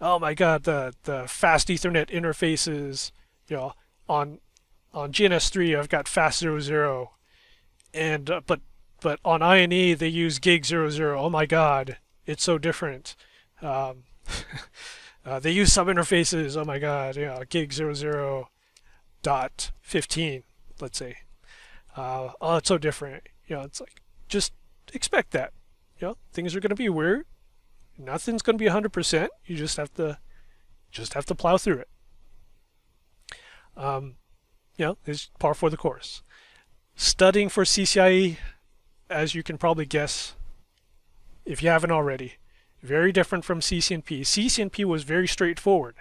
Oh my God, the fast Ethernet interfaces, on GNS3 I've got fast 00, and but on INE they use gig 00. Oh my God, it's so different. They use sub interfaces. Oh my God, gig 00.15, let's say. It's so different. It's like, just expect that. Things are going to be weird. Nothing's going to be 100%. You just have to plow through it. It's par for the course. Studying for CCIE, as you can probably guess, if you haven't already, very different from CCNP. CCNP was very straightforward.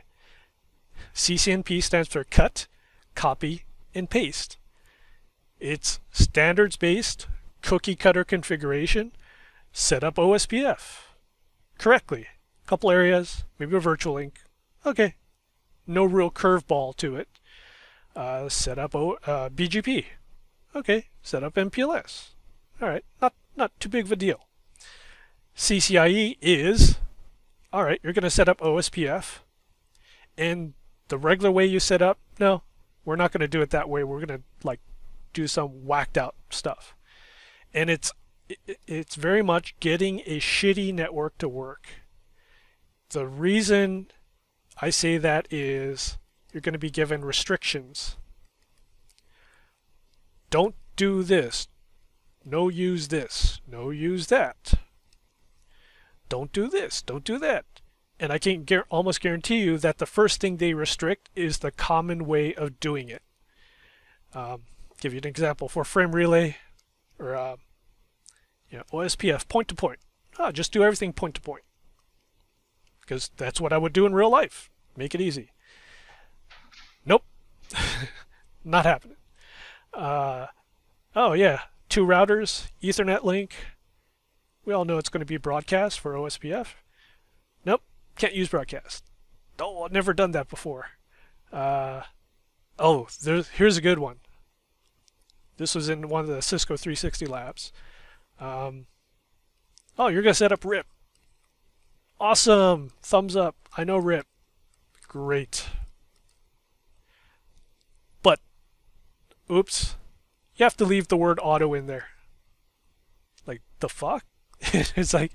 CCNP stands for cut, copy, and paste. It's standards-based, cookie-cutter configuration, set up OSPF correctly. A couple areas, maybe a virtual link. Okay. No real curveball to it. Set up BGP. Okay. Set up MPLS. All right. Not too big of a deal. CCIE is, all right, you're going to set up OSPF. And the regular way you set up, no, we're not going to do it that way. We're going to do some whacked out stuff. And it's very much getting a shitty network to work. The reason I say that is you're going to be given restrictions. Don't do this. No use this. No use that. Don't do this. Don't do that. And I can almost guarantee you that the first thing they restrict is the common way of doing it. Give you an example for frame relay or OSPF point to point. Just do everything point to point, because that's what I would do in real life. Make it easy. Nope, not happening. Two routers, Ethernet link. We all know it's going to be broadcast for OSPF. Nope, can't use broadcast. Oh, I've never done that before. Here's a good one. This was in one of the Cisco 360 labs. You're going to set up RIP. Awesome. Thumbs up. I know RIP. Great. But, oops, you have to leave the word auto in there. Like, the fuck? It's like,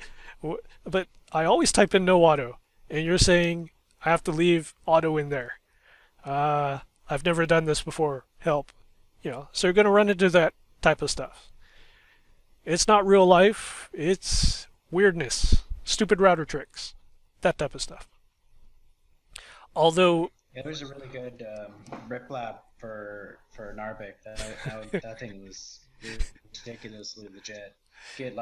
but I always type in no auto, and you're saying I have to leave auto in there. I've never done this before. Help. So you're going to run into that type of stuff. It's not real life. It's weirdness, stupid router tricks, that type of stuff. Although there's a really good rip lab for Narvik. That thing was ridiculously legit. Get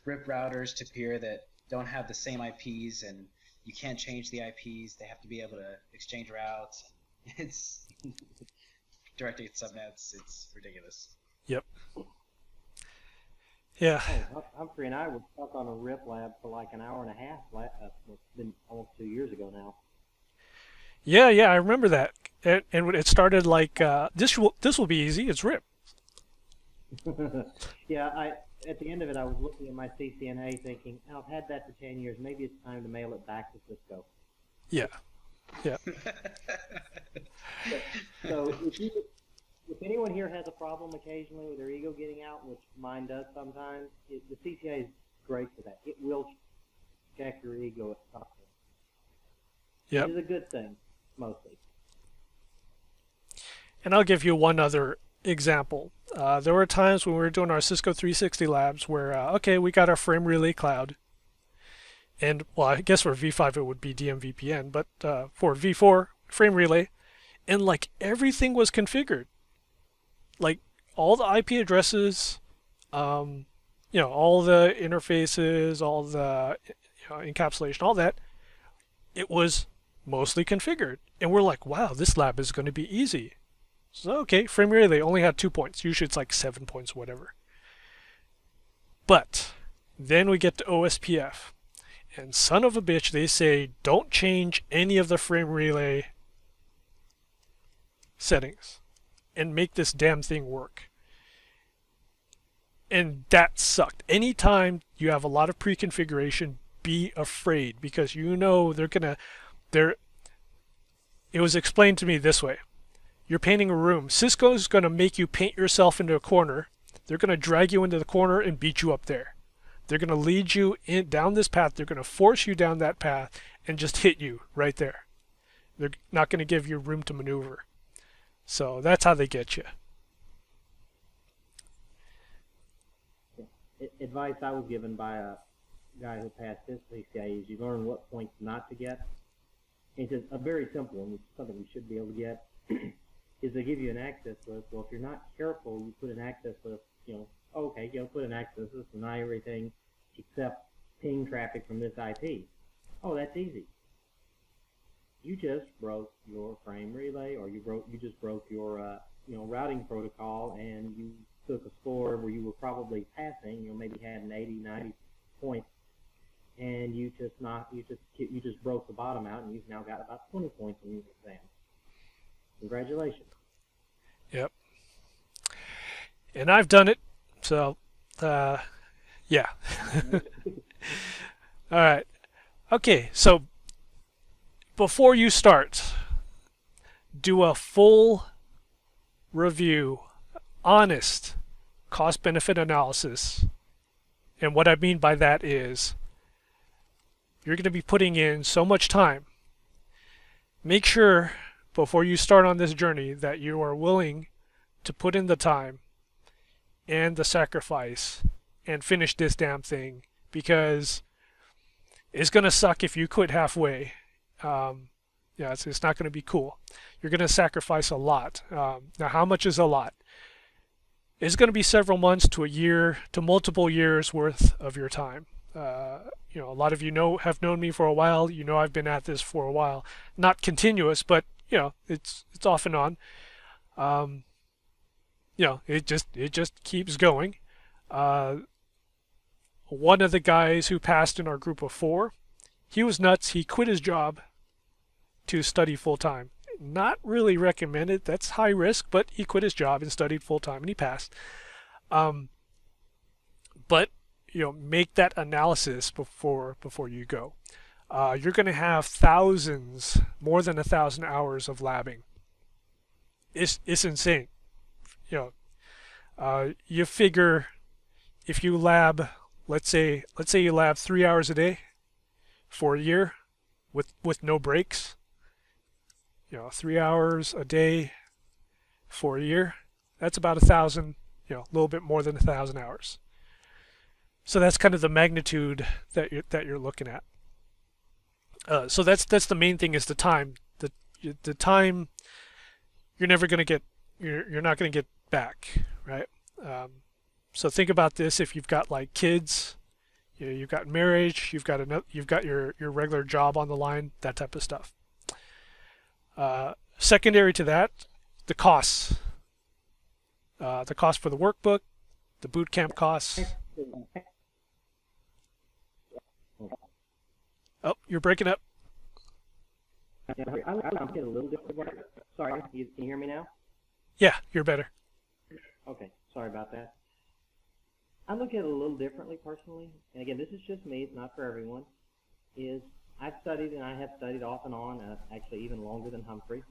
rip routers to peer that don't have the same IPs, and you can't change the IPs. They have to be able to exchange routes. It's directing at subnets. It's ridiculous. Yep. Yeah. Oh, Humphrey and I were stuck on a RIP lab for like an hour and a half. It's been almost 2 years ago now. Yeah, I remember that. And it started like, this will be easy. It's RIP. Yeah, at the end of it, I was looking at my CCNA thinking, I've had that for 10 years. Maybe it's time to mail it back to Cisco. Yeah. Yeah. So if anyone here has a problem occasionally with their ego getting out, which mine does sometimes, the CCIE is great for that. It will check your ego at some point. Yep. It is a good thing, mostly. And I'll give you one other example. There were times when we were doing our Cisco 360 labs where, okay, we got our frame relay cloud. And, well, I guess for V5 it would be DMVPN, but for V4, frame relay, and like everything was configured. Like all the IP addresses, all the interfaces, all the encapsulation, all that, it was mostly configured. And we're like, wow, this lab is going to be easy. So, okay, frame relay only had 2 points. Usually it's like 7 points, whatever. But then we get to OSPF. And son of a bitch, they say, don't change any of the frame relay settings and make this damn thing work. And that sucked. Anytime you have a lot of pre-configuration, be afraid, because it was explained to me this way. You're painting a room. Cisco's going to make you paint yourself into a corner. They're going to drag you into the corner and beat you up there. They're going to lead you down this path. They're going to force you down that path and just hit you right there. They're not going to give you room to maneuver. So that's how they get you. Advice I was given by a guy who passed his CCIE is you learn what points not to get. It's just a very simple one, which is something we should be able to get, is they give you an access list. Well, if you're not careful, you put an access list, put an access list, deny everything except ping traffic from this IP. Oh, that's easy. You just broke your frame relay, or you just broke your routing protocol, and you took a score where you were probably passing, maybe had an 80, 90 points, and you just broke the bottom out, and you've now got about 20 points in your exam. Congratulations. Yep. And I've done it, so yeah. All right. Okay, so before you start, do a full review, honest cost-benefit analysis. And what I mean by that is you're going to be putting in so much time. Make sure before you start on this journey that you are willing to put in the time and the sacrifice and finish this damn thing, because it's going to suck if you quit halfway. It's not going to be cool. You're going to sacrifice a lot. Now, how much is a lot? It's going to be several months to a year to multiple years worth of your time. A lot of you have known me for a while. I've been at this for a while. Not continuous, but it's off and on. It just keeps going. One of the guys who passed in our group of 4, he was nuts. He quit his job to study full time. Not really recommended. That's high risk, but he quit his job and studied full time, and he passed. But make that analysis before you go. You're going to have thousands, more than 1,000 hours of labbing. It's insane. You figure if you lab, let's say you lab 3 hours a day for a year with no breaks. 3 hours a day for a year. That's about 1,000, a little bit more than 1,000 hours. So that's kind of the magnitude that you're looking at. So that's the main thing, is the time. The time you're not going to get back, right? So think about this. If you've got like kids, you've got marriage, you've got your regular job on the line, that type of stuff. Secondary to that, the costs. The cost for the workbook, the boot camp costs. Oh, you're breaking up. I'm getting a little different. Sorry, can you hear me now? Yeah, you're better. Okay, sorry about that. I look at it a little differently personally, and again, this is just me, it's not for everyone, is I've studied and I have studied off and on, actually even longer than Humphrey.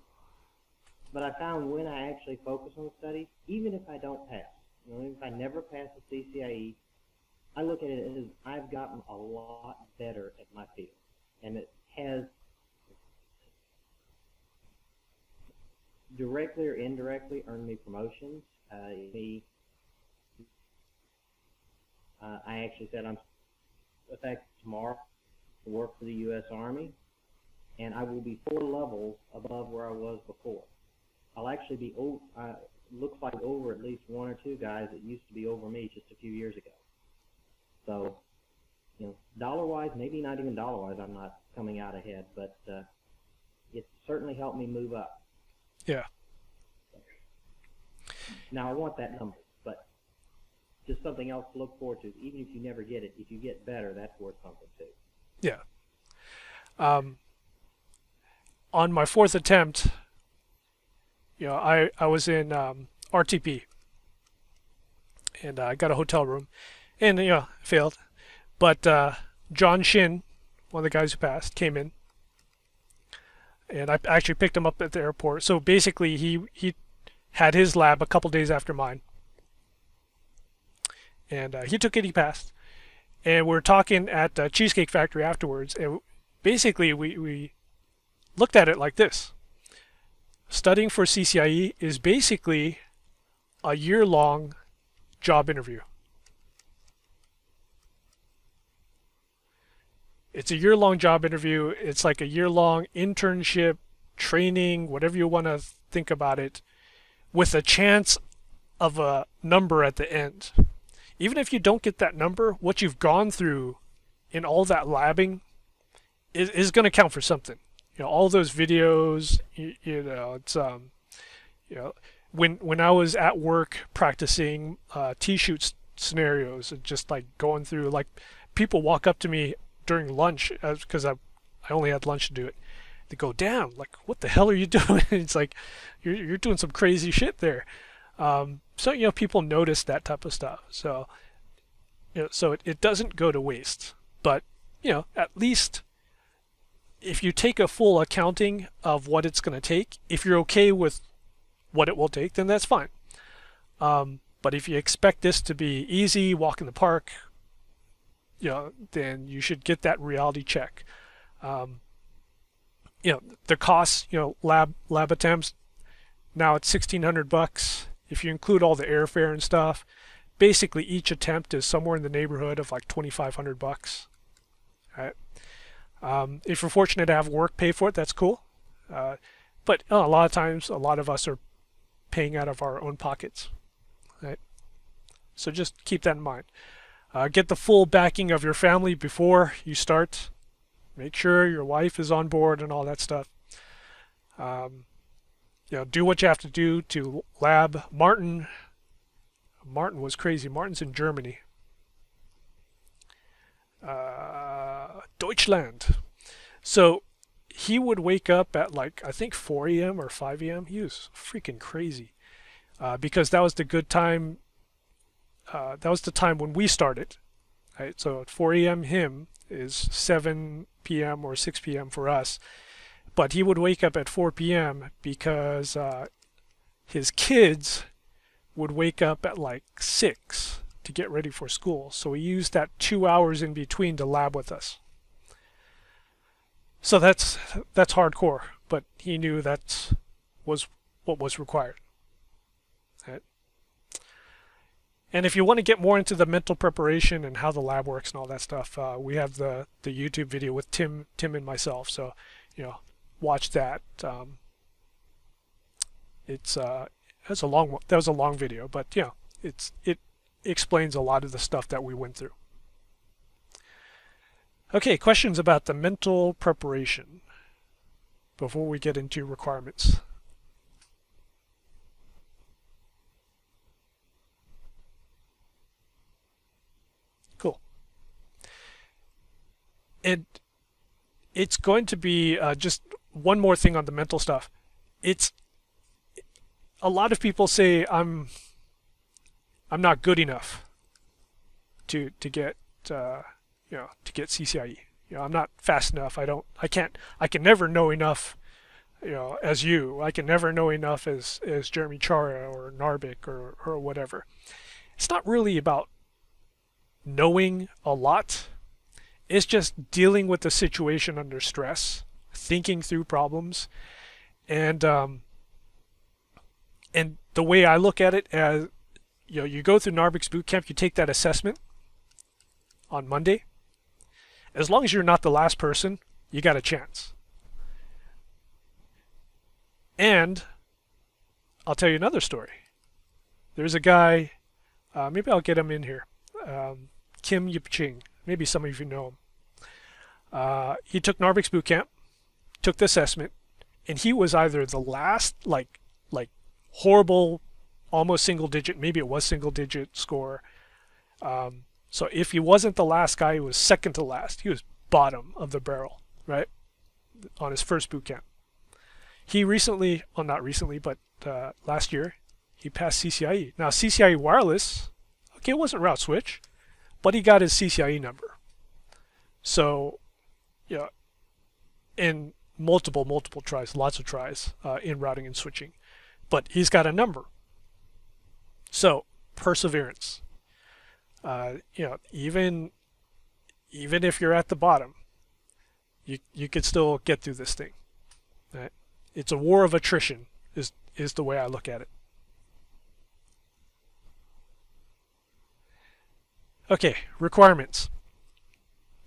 But I found when I actually focus on the studies, even if I don't pass, if I never pass the CCIE, I look at it as I've gotten a lot better at my field. And it has directly or indirectly earned me promotions. I actually said I'm effective tomorrow to work for the U.S. Army, and I will be 4 levels above where I was before. I'll actually be looks like over at least 1 or 2 guys that used to be over me just a few years ago. So, dollar-wise, maybe not even dollar-wise, I'm not coming out ahead, but it's certainly helped me move up. Yeah. Now, I want that number, but just something else to look forward to. Even if you never get it, if you get better, that's worth something too. Yeah. On my 4th attempt, I was in RTP, and I got a hotel room, and failed. But John Shin, one of the guys who passed, came in, and I actually picked him up at the airport. So basically, he had his lab a couple days after mine, and he took it. He passed, and we were talking at the Cheesecake Factory afterwards, and basically we looked at it like this. Studying for CCIE is basically a year-long job interview. It's a year-long job interview. It's like a year-long internship, training, whatever you want to think about it, with a chance of a number at the end. Even if you don't get that number, what you've gone through in all that labbing is going to count for something. All those videos, it's when I was at work practicing T-shoot scenarios, and just like going through, like people walk up to me during lunch because I only had lunch to do it. They go, "Damn, like what the hell are you doing?" It's like you're doing some crazy shit there. So people notice that type of stuff. So so it doesn't go to waste. But at least if you take a full accounting of what it's going to take, if you're okay with what it will take, then that's fine. But if you expect this to be easy, walk in the park, then you should get that reality check. The costs, lab attempts, now it's $1,600. If you include all the airfare and stuff, basically each attempt is somewhere in the neighborhood of like $2,500. Right? If you're fortunate to have work pay for it, that's cool. But a lot of times, a lot of us are paying out of our own pockets. Right? So just keep that in mind. Get the full backing of your family before you start. Make sure your wife is on board and all that stuff. Do what you have to do to lab. Martin was crazy. Martin's in Germany. Deutschland. So he would wake up at like, I think 4 a.m. or 5 a.m. He was freaking crazy. Because that was the good time. That was the time when we started. Right? So at 4 a.m. him is 7 p.m. or 6 p.m. for us. But he would wake up at 4 p.m. because his kids would wake up at like 6 to get ready for school. So he used that 2 hours in between to lab with us. So that's hardcore, but he knew that was what was required. Right? And if you want to get more into the mental preparation and how the lab works and all that stuff, we have the YouTube video with Tim and myself. So, watch that. That was a long video, but it explains a lot of the stuff that we went through. Okay, questions about the mental preparation before we get into requirements. Cool. And it's going to be just one more thing on the mental stuff. A lot of people say I'm not good enough to get to get CCIE. I'm not fast enough. I can never know enough, as you. I can never know enough as Jeremy Chara or Narvik or whatever. It's not really about knowing a lot. It's just dealing with the situation under stress, thinking through problems, and the way I look at it, as you go through Narvik's boot camp, you take that assessment on Monday. As long as you're not the last person, you got a chance. And I'll tell you another story. There's a guy, maybe I'll get him in here, Kim Yip Ching. Maybe some of you know him. He took Narvik's boot camp, took the assessment, and he was either the last, like horrible, almost single digit, maybe it was single digit score. So if he wasn't the last guy, he was second to last. He was bottom of the barrel, right? On his first boot camp. He recently, well, not recently, but last year, he passed CCIE. Now, CCIE wireless, okay, it wasn't route switch, but he got his CCIE number. So, in multiple tries, lots of tries in routing and switching. But he's got a number. So, perseverance. Even if you're at the bottom, you could still get through this thing. Right? It's a war of attrition is the way I look at it. Okay, requirements.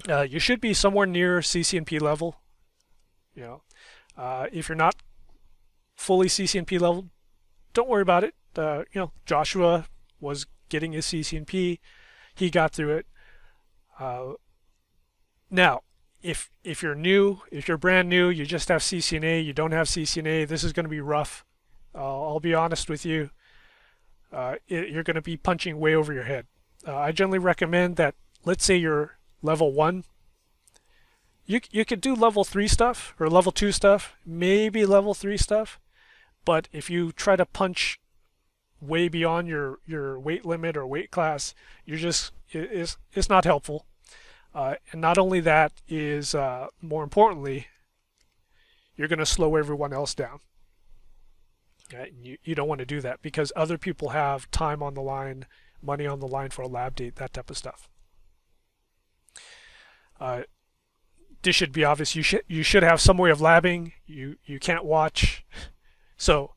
You should be somewhere near CCNP level. If you're not fully CCNP level, don't worry about it. Joshua was getting his CCNP. He got through it. Now, if you're new, if you're brand new, you just have CCNA, you don't have CCNA, this is going to be rough. I'll be honest with you. You're going to be punching way over your head. I generally recommend that, let's say you're level 1. You could do level 3 stuff or level 2 stuff, maybe level 3 stuff. But if you try to punch way beyond your weight limit or weight class, it's not helpful. And not only that, is more importantly, you're going to slow everyone else down. Right? You don't want to do that because other people have time on the line, money on the line for a lab date, that type of stuff. This should be obvious. You should have some way of labbing. You can't watch. So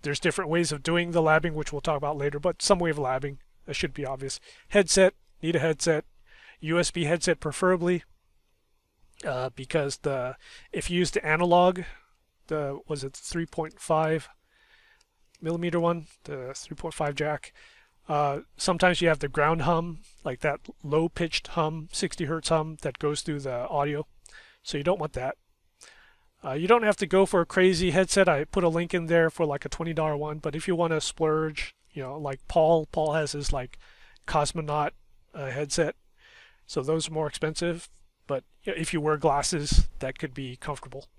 there's different ways of doing the labbing, which we'll talk about later, but some way of labbing. That should be obvious. Headset, need a headset. USB headset preferably, because if you use the analog, was it 3.5 millimeter one, the 3.5 jack, sometimes you have the ground hum, like that low pitched hum, 60 hertz hum that goes through the audio. So you don't want that. You don't have to go for a crazy headset. I put a link in there for like a $20 one, but if you want to splurge, like Paul has his like cosmonaut headset. So those are more expensive, but if you wear glasses, that could be comfortable.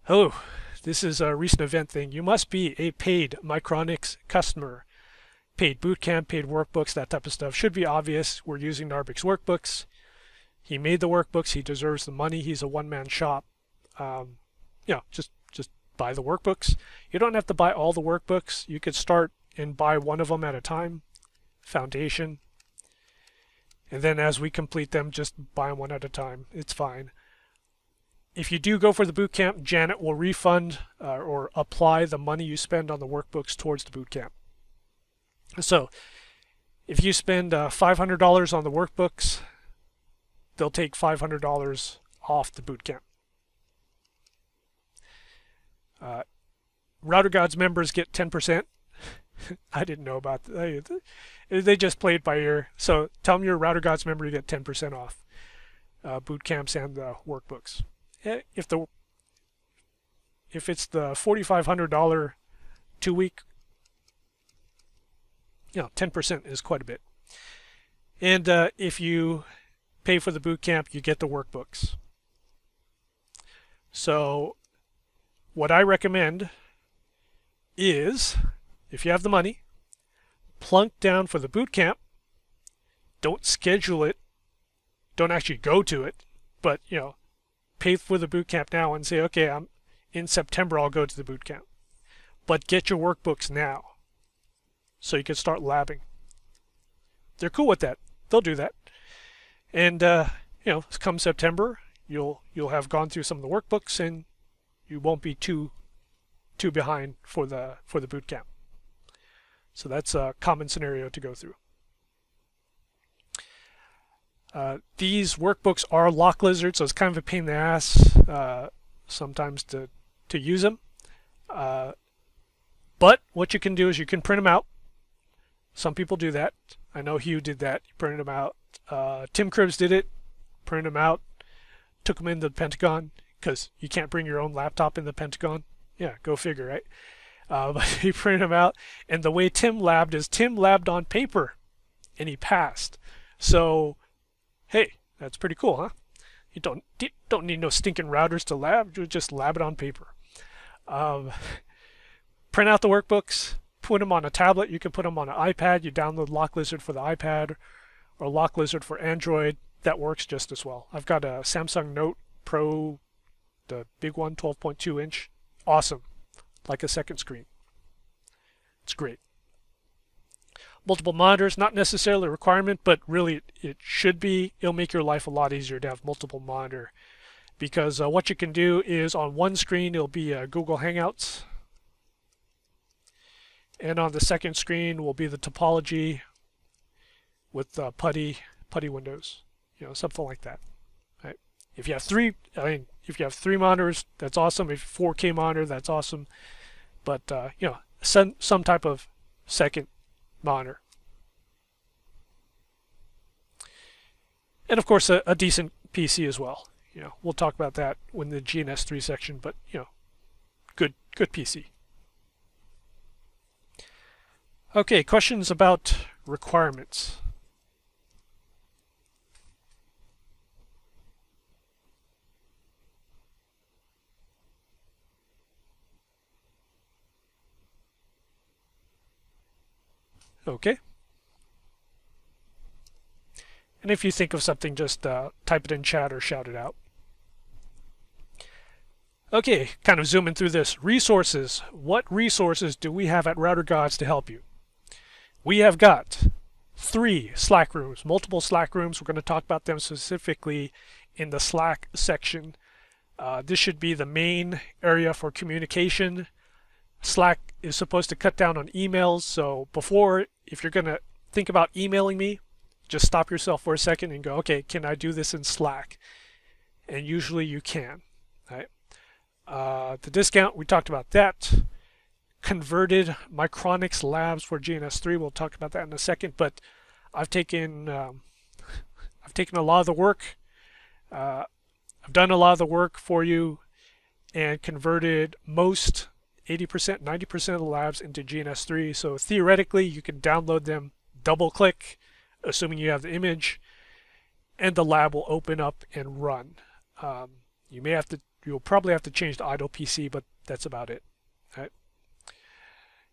Oh, this is a recent event thing. You must be a paid Micronics customer. Paid bootcamp, paid workbooks, that type of stuff. Should be obvious. We're using Narvik's workbooks. He made the workbooks. He deserves the money. He's a one-man shop. Just buy the workbooks. You don't have to buy all the workbooks. You could start and buy one of them at a time. Foundation. And then as we complete them, just buy them one at a time. It's fine. If you do go for the boot camp, Janet will refund or apply the money you spend on the workbooks towards the boot camp. So if you spend $500 on the workbooks, they'll take $500 off the boot camp. Router Gods members get 10%. I didn't know about that. They just play it by ear. So tell them you're a Router Gods member, you get 10% off boot camps and the workbooks. If it's the $4,500 2-week, 10% is quite a bit. And if you pay for the boot camp, you get the workbooks. So what I recommend is, if you have the money, plunk down for the boot camp don't schedule it, don't actually go to it, but pay for the boot camp now and say, okay, I'm in September, I'll go to the boot camp. But get your workbooks now so you can start labbing. They're cool with that. They'll do that. And come September, you'll have gone through some of the workbooks and you won't be too behind for the boot camp. So that's a common scenario to go through. These workbooks are lock lizards, so it's kind of a pain in the ass sometimes to use them. But what you can do is you can print them out. Some people do that. I know Hugh did that. He printed them out. Tim Cribbs did it. Printed them out. Took them into the Pentagon because you can't bring your own laptop in the Pentagon. Yeah, go figure, right? But he printed them out. And the way Tim labbed is Tim labbed on paper, and he passed. So, hey, that's pretty cool, huh? You don't need no stinking routers to lab. You just lab it on paper. Print out the workbooks, put them on a tablet. You can put them on an iPad. You download Lock Lizard for the iPad or Lock Lizard for Android. That works just as well. I've got a Samsung Note Pro, the big one, 12.2 inch. Awesome. Like a second screen. It's great. Multiple monitors, not necessarily a requirement, but really it should be. It'll make your life a lot easier to have multiple monitor. Because what you can do is on one screen, it'll be Google Hangouts. And on the second screen will be the topology with putty windows, something like that. Right? If you have three monitors, that's awesome. If 4K monitor, that's awesome. But some type of second monitor, and of course a decent PC as well. We'll talk about that when the GNS3 section, but good PC. Okay, questions about requirements. Okay. And if you think of something, just type it in chat or shout it out. Okay, kind of zooming through this. Resources. What resources do we have at Router Gods to help you? We have got 3 Slack rooms, multiple Slack rooms. We're going to talk about them specifically in the Slack section. This should be the main area for communication. Slack is supposed to cut down on emails, so before, if you're going to think about emailing me, just stop yourself for a second and go, okay, can I do this in Slack? And usually you can. Right? The discount, we talked about that. Converted Micronics labs for GNS3. We'll talk about that in a second. But I've taken a lot of the work. I've done a lot of the work for you and converted most 80%, 90% of the labs into GNS3. So theoretically, you can download them, double-click, assuming you have the image, and the lab will open up and run. You'll probably have to change the idle PC, but that's about it. Right?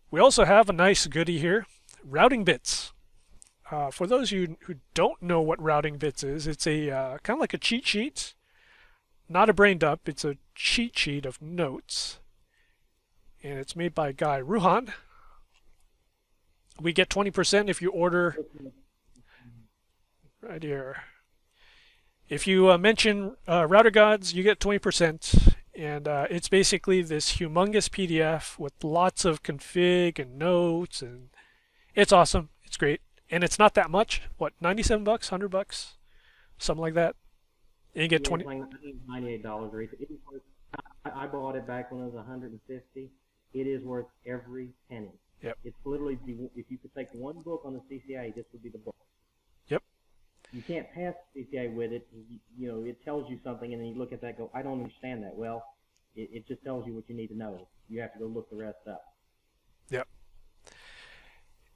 We also have a nice goodie here, routing bits. For those of you who don't know what routing bits is, it's a kind of like a cheat sheet, not a brain dump. It's a cheat sheet of notes, and it's made by Guy Ruhan. We get 20% if you order right here. If you mention Router Gods, you get 20%, and it's basically this humongous PDF with lots of config and notes, and it's awesome. It's great, and it's not that much. What, 97 bucks, 100 bucks, something like that. And you get 20. Like $98 or anything. I bought it back when it was 150. It is worth every penny. Yep. It's literally, if you could take one book on the CCIE, this would be the book. Yep. You can't pass CCIE with it. It tells you something, and then you look at that and go, I don't understand that. Well, it just tells you what you need to know. You have to go look the rest up. Yep.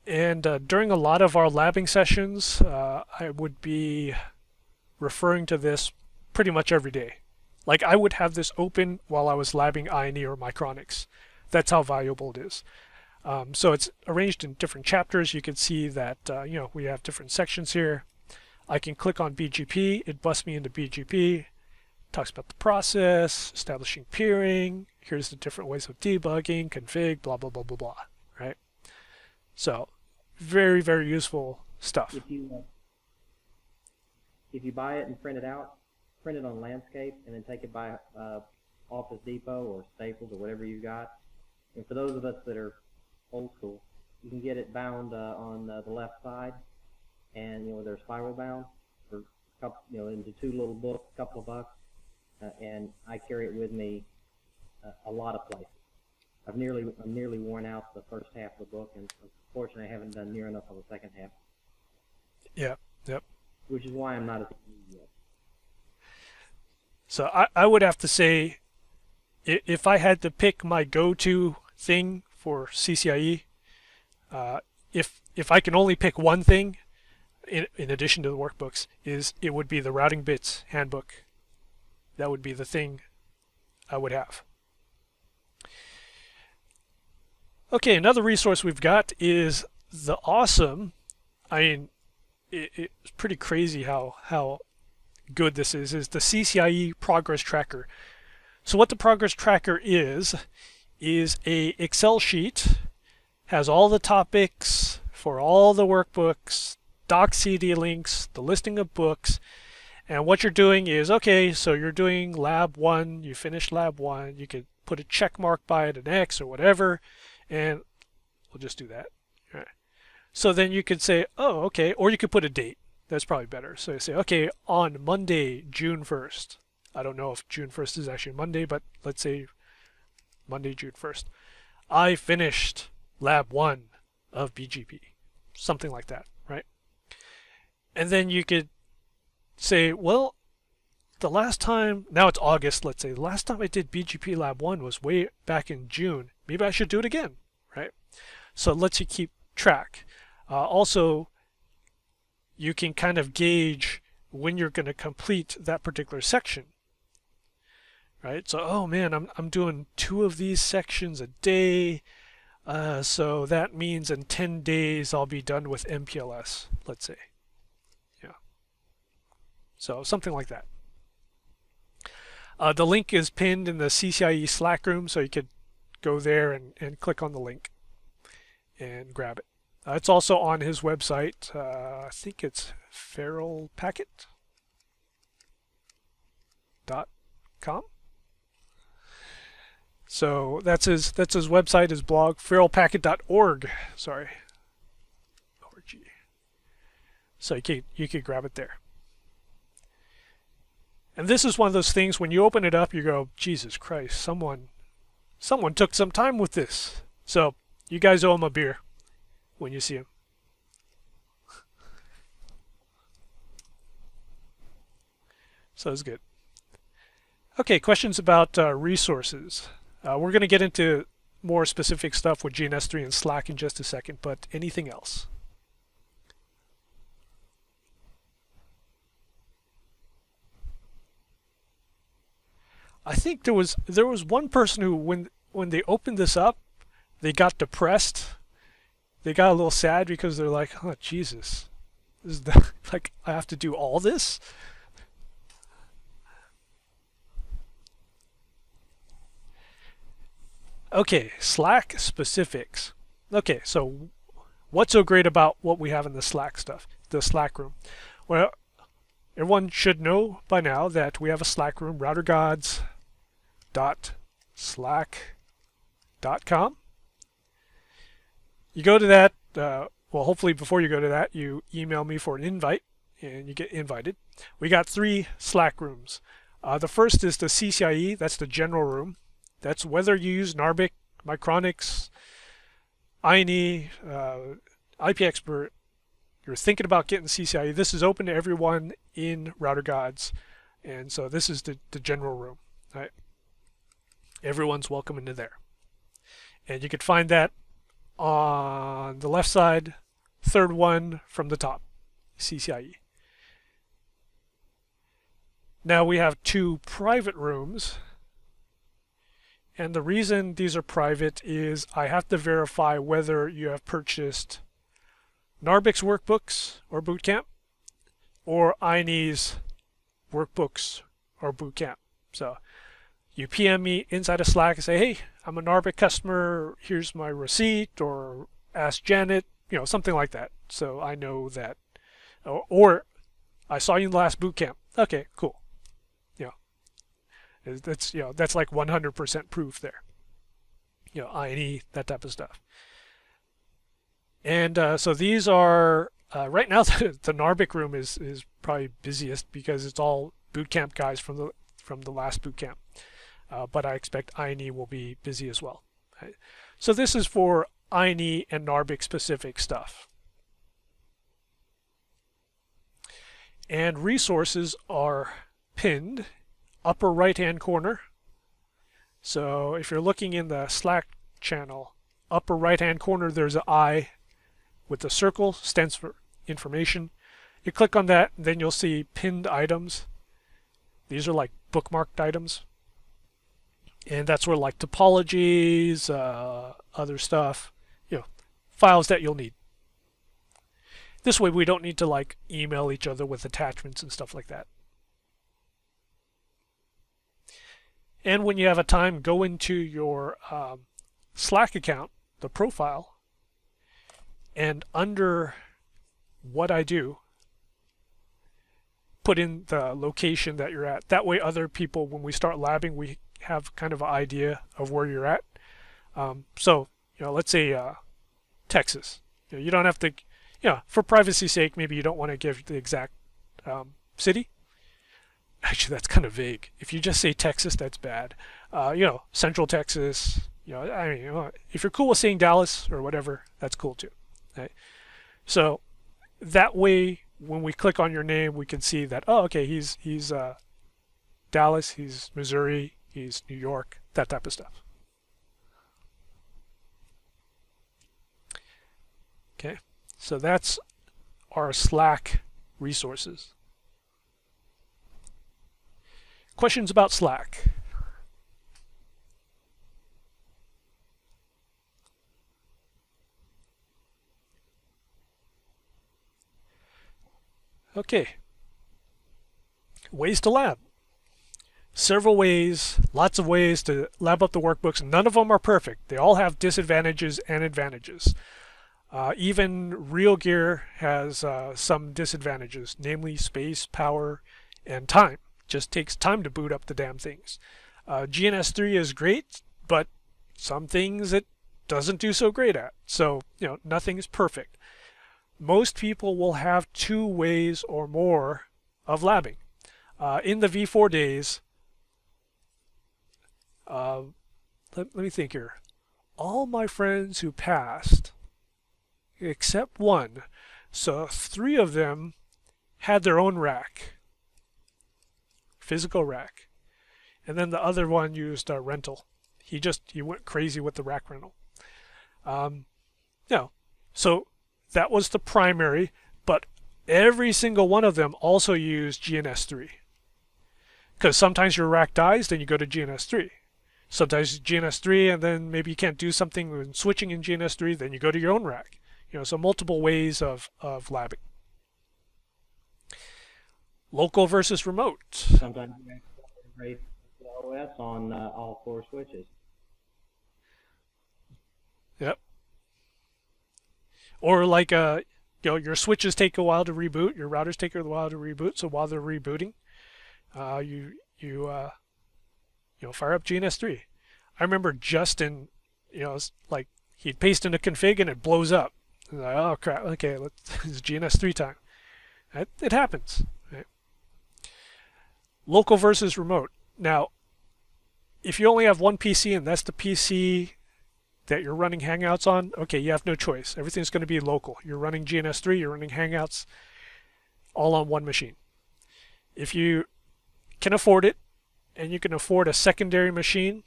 And during a lot of our labbing sessions, I would be referring to this pretty much every day. Like, I would have this open while I was labbing INE or Micronics. That's how valuable it is. So it's arranged in different chapters. You can see that we have different sections here. I can click on BGP, it busts me into BGP, talks about the process, establishing peering, here's the different ways of debugging, config, blah, blah, blah, blah, blah, right? So very, very useful stuff. If you buy it and print it out, print it on landscape and then take it by Office Depot or Staples or whatever you've got. And for those of us that are old school, you can get it bound on the left side, and they're spiral bound for a couple, into 2 little books, a couple of bucks, and I carry it with me a lot of places. I'm nearly worn out the first half of the book, and unfortunately I haven't done near enough on the second half. Yeah, yep. Which is why I'm not as easy yet. So I would have to say, if I had to pick my go-to thing for CCIE, if I can only pick one thing, in addition to the workbooks, it would be the Routing Bits Handbook. That would be the thing I would have. Okay, another resource we've got is the awesome, it's pretty crazy how good this is the CCIE Progress Tracker. So what the Progress Tracker is a Excel sheet, has all the topics for all the workbooks, doc CD links, the listing of books, and what you're doing is, okay, so you're doing Lab 1, you finished Lab 1, you could put a check mark by it, an X or whatever, and we'll just do that. All right. So then you could say, oh, okay, or you could put a date. That's probably better. So you say, okay, on Monday, June 1st. I don't know if June 1st is actually Monday, but let's say Monday, June 1st. I finished Lab 1 of BGP. Something like that, right? And then you could say, well, the last time, now it's August, let's say, the last time I did BGP Lab 1 was way back in June. Maybe I should do it again, right? So it lets you keep track. Also, you can kind of gauge when you're going to complete that particular section, right? So, oh man, I'm doing 2 of these sections a day, so that means in 10 days I'll be done with MPLS, let's say. Yeah. So something like that. The link is pinned in the CCIE Slack room, so you could go there and click on the link and grab it. It's also on his website. I think it's feralpacket.com. So that's his website, his blog, feralpacket.org. Sorry, .org. So you could grab it there. And this is one of those things when you open it up, you go, Jesus Christ, someone took some time with this. So you guys owe him a beer when you see him. So it's good. Okay, questions about resources. We're going to get into more specific stuff with GNS3 and Slack in just a second, but anything else? I think there was one person who, when they opened this up, they got depressed. They got a little sad because they're like, oh Jesus, is that like I have to do all this? Okay, Slack specifics. Okay, so what's so great about what we have in the Slack stuff, the Slack room? Well, everyone should know by now that we have a Slack room, routergods.slack.com. You go to that, well, hopefully before you go to that, you email me for an invite, and you get invited. We got 3 Slack rooms. The first is the CCIE, that's the general room. That's whether you use Narbic, Micronics, INE, IP Expert, you're thinking about getting CCIE. This is open to everyone in RouterGods, and so this is the general room. Right? Everyone's welcome into there. And you could find that on the left side, 3rd one from the top, CCIE. Now we have 2 private rooms. And the reason these are private is I have to verify whether you have purchased Narbic's workbooks or Bootcamp. or INE's workbooks or bootcamp. So you PM me inside of Slack and say, hey, I'm a Narbic customer, here's my receipt, or ask Janet, something like that. So I know that, or I saw you in the last bootcamp. Okay, cool. That's like 100% proof there. INE, that type of stuff. And so these are, right now the Narbic room is probably busiest because it's all bootcamp guys from the last bootcamp. But I expect INE will be busy as well. Right? So this is for INE and Narbic specific stuff. And resources are pinned upper right hand corner. So if you're looking in the Slack channel, upper right hand corner there's an I with the circle, stands for information. You click on that, and then you'll see pinned items. These are like bookmarked items. And that's where like topologies, other stuff, files that you'll need. This way we don't need to like email each other with attachments and stuff like that. And when you have a time, go into your Slack account, the profile, and under what I do, put in the location that you're at. That way other people, when we start labbing, we have kind of an idea of where you're at. So, let's say Texas. You don't have to, for privacy's sake, maybe you don't want to give the exact city. Actually, that's kind of vague. If you just say Texas, that's bad. Central Texas. If you're cool with saying Dallas or whatever, that's cool too. Right? So that way, when we click on your name, we can see that, oh, okay, he's Dallas, he's Missouri, he's New York, that type of stuff. Okay, so that's our Slack resources. Questions about Slack? Okay. Ways to lab. Several ways, lots of ways to lab up the workbooks. None of them are perfect. They all have disadvantages and advantages. Even real gear has some disadvantages, namely space, power, and time. Just takes time to boot up the damn things. GNS3 is great, but some things it doesn't do so great at. So, nothing's perfect. Most people will have 2 ways or more of labbing. In the V4 days, let me think here. All my friends who passed, except one, so 3 of them had their own rack. Physical rack, and then the other one used a rental. He went crazy with the rack rental. So that was the primary, but every single one of them also used GNS3. Because sometimes your rack dies, then you go to GNS3. Sometimes GNS3, and then maybe you can't do something when switching in GNS3, then you go to your own rack. So multiple ways of labbing. Local versus remote. Sometimes you have to integrate the OS on all 4 switches. Yep. Or like your switches take a while to reboot, your routers take a while to reboot. So while they're rebooting, you fire up GNS3. I remember Justin, like he'd paste in a config and it blows up. Like, oh crap! Okay, it's GNS3 time. It happens. Right? Local versus remote. Now, if you only have one PC and that's the PC that you're running Hangouts on, okay, you have no choice. Everything's going to be local. You're running GNS3, you're running Hangouts, all on one machine. If you can afford it, and you can afford a secondary machine,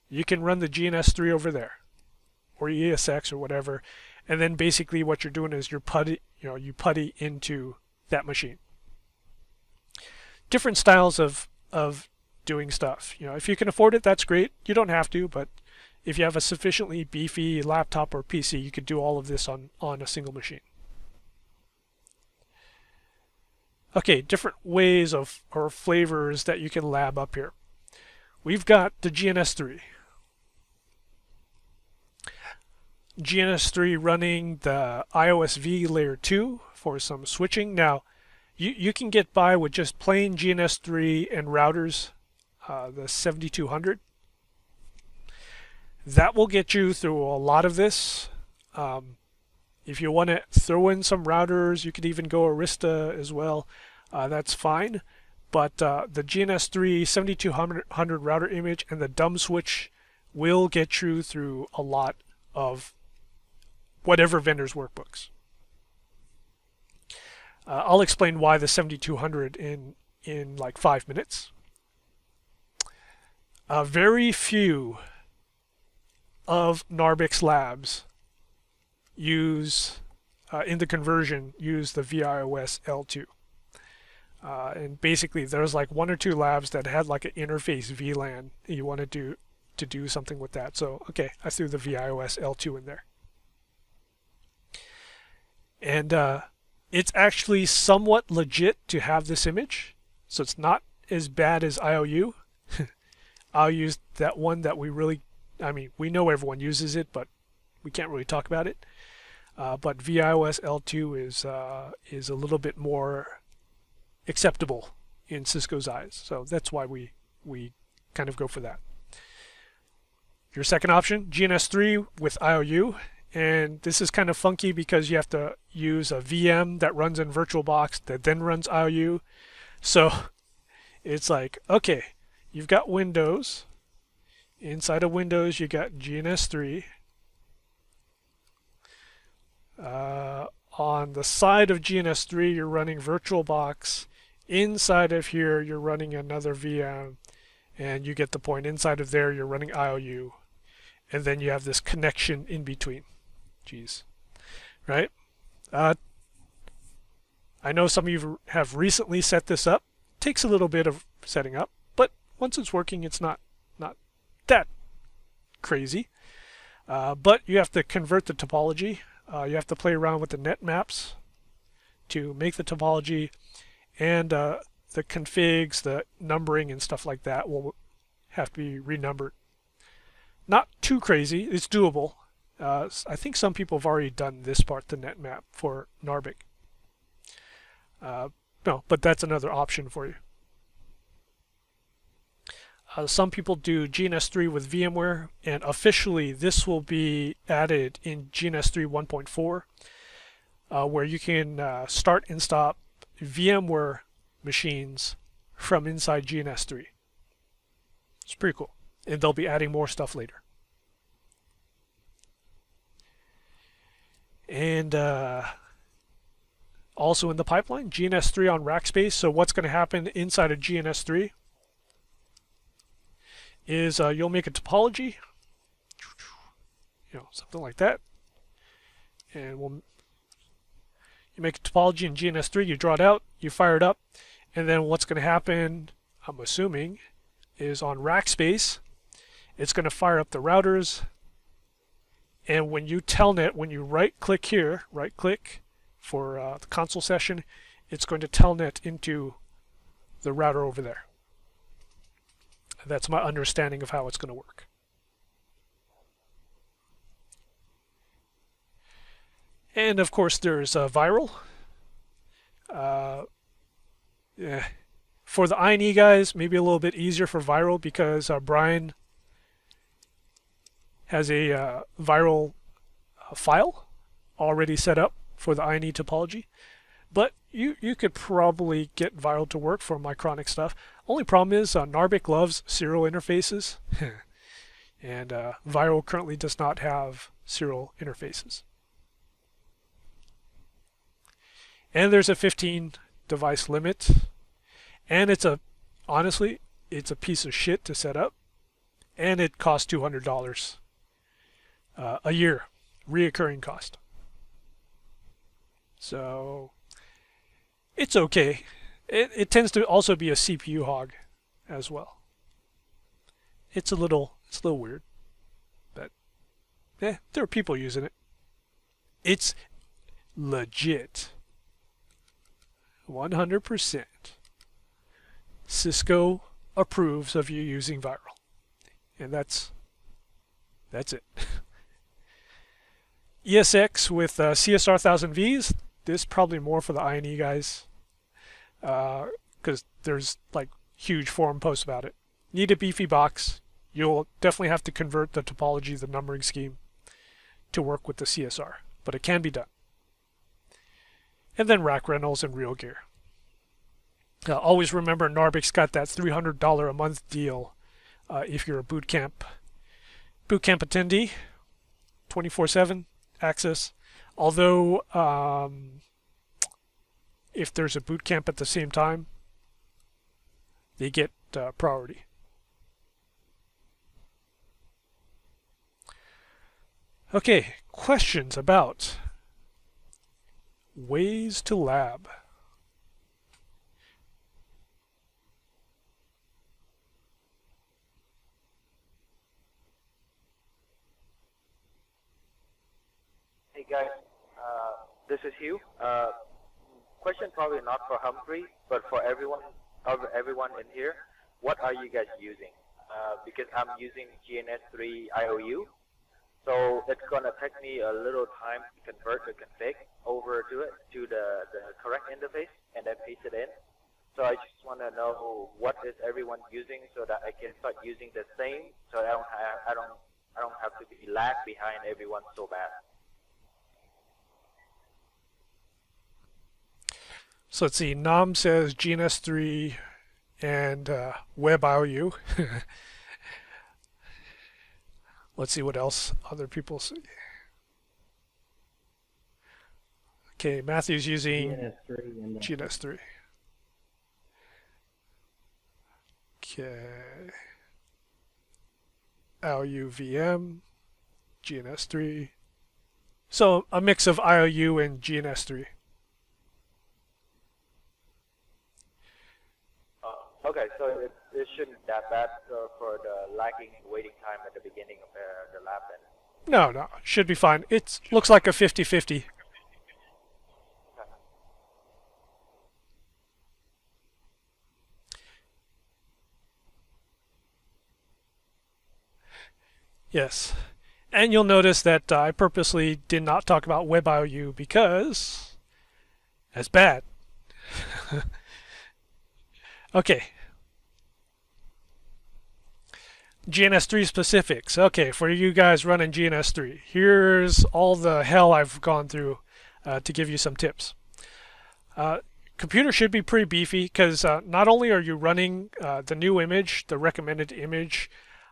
you can run the GNS3 over there, or ESX or whatever, and then basically what you're doing is you putty into that machine. Different styles of doing stuff. If you can afford it, that's great. You don't have to, but if you have a sufficiently beefy laptop or PC, you could do all of this on a single machine. Okay, different ways of or flavors that you can lab up here. We've got the GNS3. GNS3 running the IOSV layer 2 for some switching. Now, you can get by with just plain GNS3 and routers, the 7200. That will get you through a lot of this. If you want to throw in some routers, you could even go Arista as well. That's fine. But the GNS3 7200 router image and the dumb switch will get you through a lot of whatever vendor's workbooks. I'll explain why the 7200 in like 5 minutes. Very few of Narbic's labs use in the conversion use the VIOS L2. And basically there's like 1 or 2 labs that had like an interface VLAN. You wanted to do something with that. So okay, I threw the VIOS L2 in there. And it's actually somewhat legit to have this image. So it's not as bad as IOU. IOU is that one that we really, I mean, we know everyone uses it, but we can't really talk about it. But VIOS L2 is a little bit more acceptable in Cisco's eyes. So that's why we kind of go for that. Your second option, GNS3 with IOU. And this is kind of funky because you have to use a VM that runs in VirtualBox that then runs IOU. So it's like, okay, you've got Windows. Inside of Windows, you got GNS3. On the side of GNS3, you're running VirtualBox. Inside of here, you're running another VM. And you get the point. Inside of there, you're running IOU. And then you have this connection in between. Jeez. Right? I know some of you have recently set this up. Takes a little bit of setting up. But once it's working, it's not that crazy. But you have to convert the topology. You have to play around with the net maps to make the topology, and the configs, the numbering and stuff like that will have to be renumbered. Not too crazy, it's doable. I think some people have already done this part, the net map for Narbic. No, but that's another option for you. Some people do GNS3 with VMware, and officially this will be added in GNS3 1.4, where you can start and stop VMware machines from inside GNS3. It's pretty cool, and they'll be adding more stuff later. And also in the pipeline, GNS3 on rack space. So what's going to happen inside of GNS3 is you'll make a topology, something like that, and you make a topology in GNS3, you draw it out, you fire it up, and then what's going to happen, I'm assuming, is on rack space, it's going to fire up the routers, and when you telnet, when you right-click here, right-click for the console session, it's going to telnet into the router over there. That's my understanding of how it's going to work. And of course there's viral. Yeah. For the INE guys, maybe a little bit easier for viral because Brian has a viral file already set up for the INE topology. But you could probably get viral to work for Micronics stuff. Only problem is Narbic loves serial interfaces, and viral currently does not have serial interfaces. And there's a 15 device limit, and honestly, it's a piece of shit to set up, and it costs $200 a year, reoccurring cost. So it's okay. It tends to also be a CPU hog as well. It's a little weird, but there are people using it. It's legit. 100%. Cisco approves of you using viral. And that's it. ESX with CSR 1000Vs. This probably more for the INE guys, because there's like huge forum posts about it. Need a beefy box. You'll definitely have to convert the topology, the numbering scheme, to work with the CSR, but it can be done. And then rack rentals and real gear. Always remember Narbic's got that $300 a month deal if you're a bootcamp attendee, 24/7 access. Although if there's a bootcamp at the same time, they get priority. Okay, questions about ways to lab. Hey guys, this is Hugh. Question probably not for Humphrey, but for everyone in here. What are you guys using? Because I'm using GNS3 IOU, so it's gonna take me a little time to convert the config over to the correct interface and then paste it in. So I just want to know what is everyone using so that I can start using the same, so I don't have to be lag behind everyone so bad. So let's see, Nam says GNS3 and WebIOU. Let's see what else other people see. Okay, Matthew's using GNS3. Okay. IOU VM, GNS3. So a mix of IOU and GNS3. Okay, so it shouldn't be that bad for the lagging waiting time at the beginning of the lab then? No, should be fine. It looks like a 50-50. Yes, and you'll notice that I purposely did not talk about WebIOU because that's bad. Okay. GNS3 specifics. Okay, for you guys running GNS3, here's all the hell I've gone through to give you some tips. Computer should be pretty beefy because not only are you running the new image, the recommended image,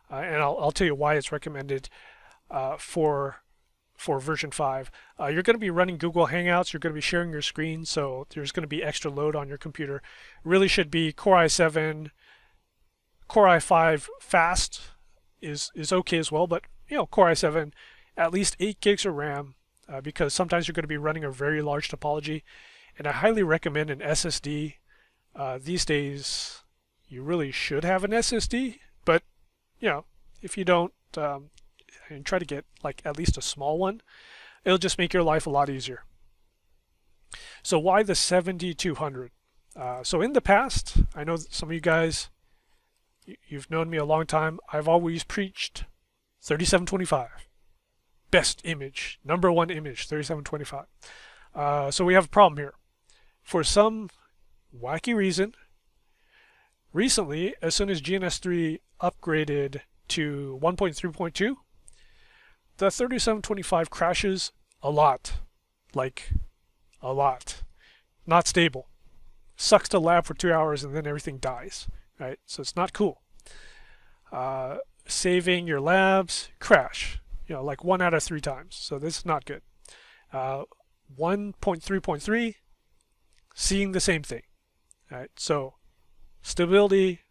and I'll tell you why it's recommended for version 5. You're going to be running Google Hangouts. You're going to be sharing your screen, so there's going to be extra load on your computer. Really should be Core i7, Core i5 fast is okay as well, but Core i7 at least 8 gigs of RAM because sometimes you're going to be running a very large topology, and I highly recommend an SSD. These days you really should have an SSD, but if you don't, and try to get like at least a small one, it'll just make your life a lot easier. So why the 7200? So in the past, I know some of you guys, you've known me a long time, I've always preached 3725. Best image, #1 image, 3725. So we have a problem here. For some wacky reason, recently, as soon as GNS3 upgraded to 1.3.2, the 3725 crashes a lot. Like, a lot. Not stable. Sucks to lab for 2 hours and then everything dies. Right? So it's not cool. Saving your labs, crash. Like 1 out of 3 times. So this is not good. 1.3.3, seeing the same thing. Right? So stability,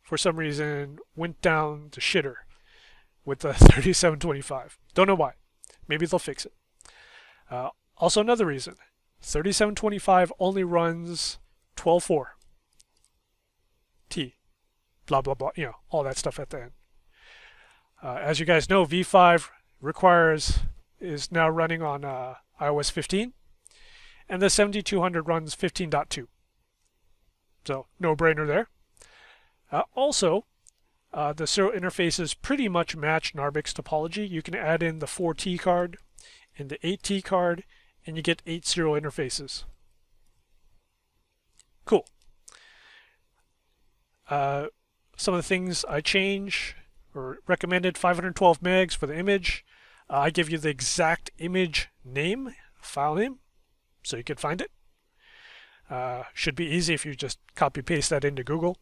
for some reason, went down to shitter with the 3725. Don't know why. Maybe they'll fix it. Also another reason, 3725 only runs 12.4 T, blah blah blah, all that stuff at the end. As you guys know, V5 is now running on iOS 15, and the 7200 runs 15.2. So no brainer there. Also, the serial interfaces pretty much match Narbic's topology. You can add in the 4T card and the 8T card, and you get 8 serial interfaces. Cool. Some of the things I change or recommended: 512 megs for the image. I give you the exact image name, file name, so you can find it. Should be easy if you just copy paste that into Google.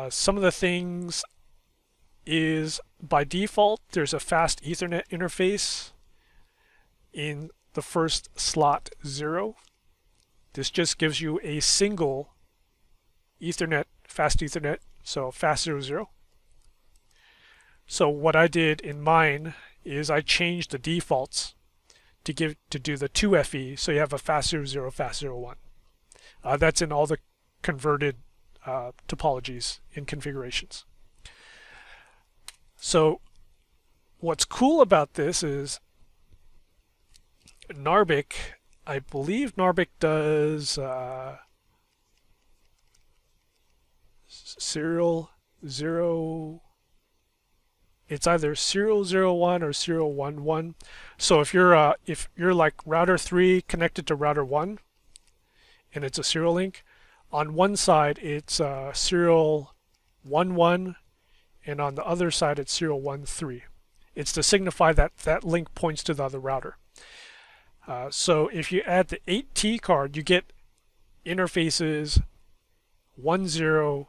Some of the things is, by default, there's a fast Ethernet interface in the first slot 0. This just gives you a single Ethernet, fast Ethernet, so fast 00. So what I did in mine is I changed the defaults to do the 2FE, so you have a fast 00, fast 01. That's in all the converted topologies and configurations. So what's cool about this is Narbic, I believe Narbic does serial 0, it's either serial 01 or serial 11. So if you're like router 3 connected to router 1 and it's a serial link, on one side it's serial 11 and on the other side it's serial 13. It's to signify that that link points to the other router. So if you add the 8T card, you get interfaces 10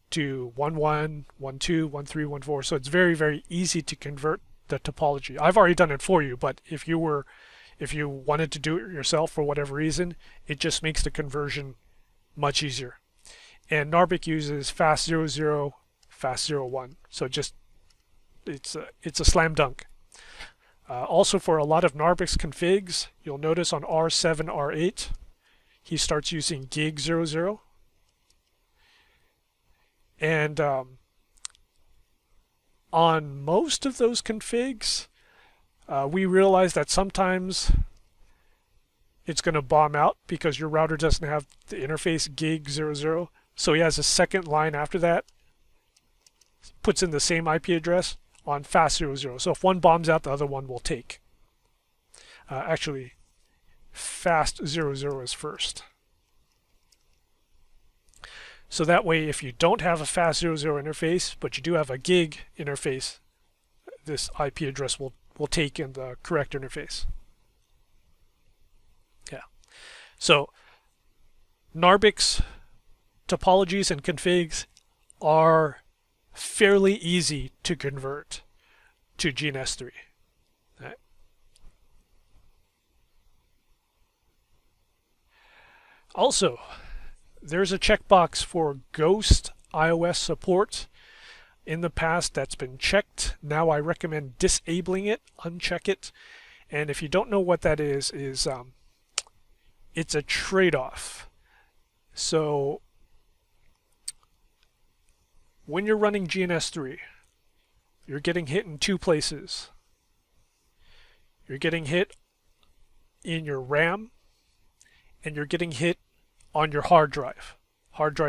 to 11, 12, 13, 14. So it's very, very easy to convert the topology. I've already done it for you, but if you wanted to do it yourself for whatever reason, it just makes the conversion much easier. And Narbic uses fast 00, fast 01. So just it's a slam dunk. Also, for a lot of Narbic's configs, you'll notice on R7, R8, he starts using gig 00. And on most of those configs, we realize that sometimes it's going to bomb out because your router doesn't have the interface gig 00. So he has a second line after that, puts in the same IP address on fast 00. So if one bombs out, the other one will take. Actually, fast 00 is first. So that way, if you don't have a fast 00 interface, but you do have a gig interface, this IP address will take in the correct interface. Yeah. So Narbic's topologies and configs are fairly easy to convert to GNS3. Right. Also, there's a checkbox for Ghost iOS support. In the past, that's been checked. Now I recommend disabling it, uncheck it. And if you don't know what that is it's a trade-off. So when you're running GNS3, you're getting hit in two places. You're getting hit in your RAM, and you're getting hit on your hard drive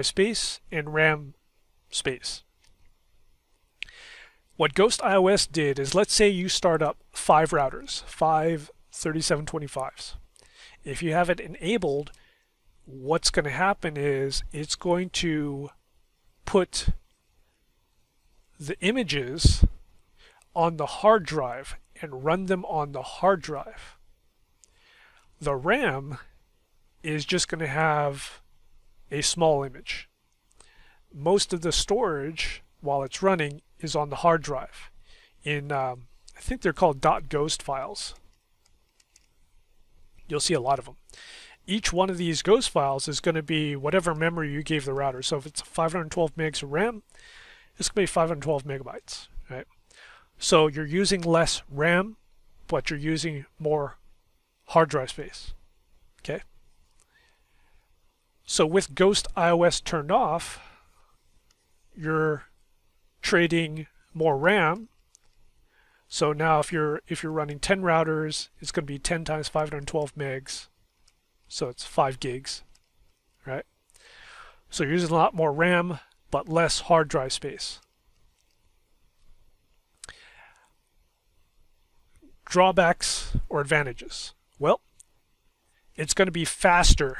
space and RAM space. What Ghost iOS did is, let's say you start up 5 routers, 5 3725s. If you have it enabled, what's going to happen is it's going to put the images on the hard drive and run them on the hard drive. The RAM is just going to have a small image. Most of the storage, while it's running, is on the hard drive. In I think they're called .ghost files. You'll see a lot of them. Each one of these ghost files is going to be whatever memory you gave the router. So if it's 512 megs of RAM, it's going to be 512 megabytes. Right? So you're using less RAM, but you're using more hard drive space. Okay. So with Ghost iOS turned off, you're trading more RAM. So now if you're running 10 routers, it's going to be 10 times 512 megs So it's 5 gigs, right? So you're using a lot more RAM, but less hard drive space. Drawbacks or advantages? Well, it's going to be faster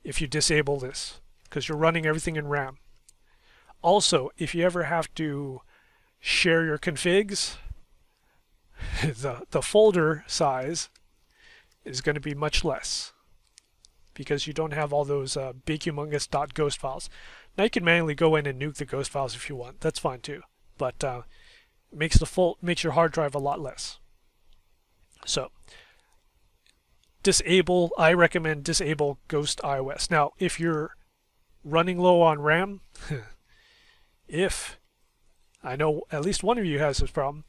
if you disable this, because you're running everything in RAM. Also, if you ever have to share your configs, the folder size is going to be much less, because you don't have all those big humongous .ghost files. Now you can manually go in and nuke the ghost files if you want. That's fine too, but makes your hard drive a lot less. So I recommend disable Ghost iOS. Now, if you're running low on RAM, if I know at least one of you has this problem,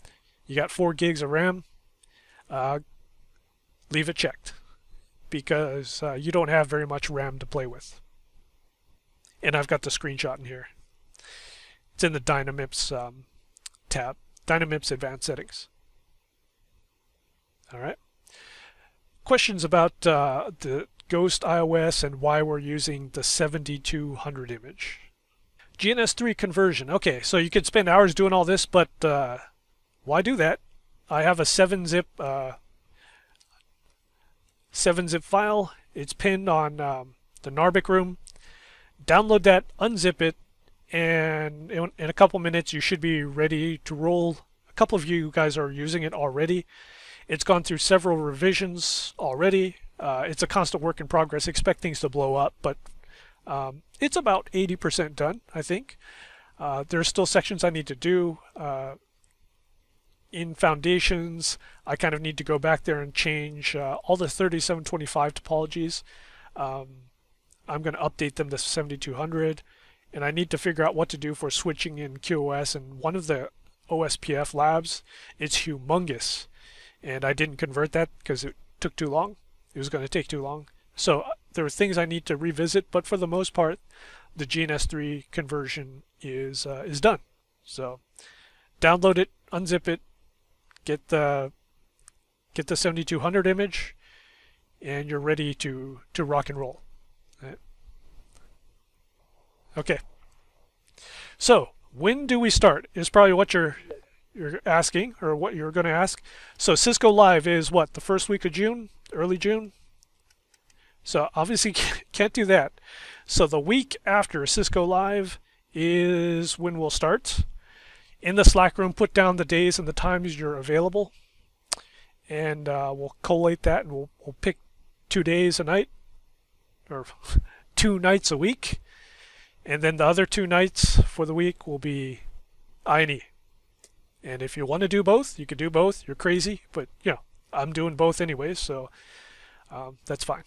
you got 4 gigs of RAM, leave it checked, because you don't have very much RAM to play with. And I've got the screenshot in here. It's in the Dynamips tab, Dynamips Advanced Settings. All right. Questions about the Ghost iOS and why we're using the 7200 image. GNS3 conversion. Okay, so you could spend hours doing all this, but why do that? I have a 7-zip file. It's pinned on the Narvik room. Download that, unzip it, and in a couple minutes you should be ready to roll. A couple of you guys are using it already. It's gone through several revisions already. It's a constant work in progress. Expect things to blow up, but it's about 80% done, I think. There's still sections I need to do. In Foundations, I kind of need to go back there and change all the 3725 topologies. I'm going to update them to 7200, and I need to figure out what to do for switching in QoS. And one of the OSPF labs, it's humongous, and I didn't convert that because it took too long. It was going to take too long. So there are things I need to revisit, but for the most part, the GNS3 conversion is done. So download it, unzip it, get the 7200 image, and you're ready to rock and roll. Right. Okay. So when do we start is probably what you're asking, or what you're going to ask. So Cisco Live is what, the first week of June, early June? So obviously can't do that. So the week after Cisco Live is when we'll start. In the Slack room, put down the days and the times you're available, and we'll collate that, and we'll pick 2 days a night, or 2 nights a week, and then the other 2 nights for the week will be I&E. And if you want to do both, you can do both. You're crazy, but I'm doing both anyways, so that's fine.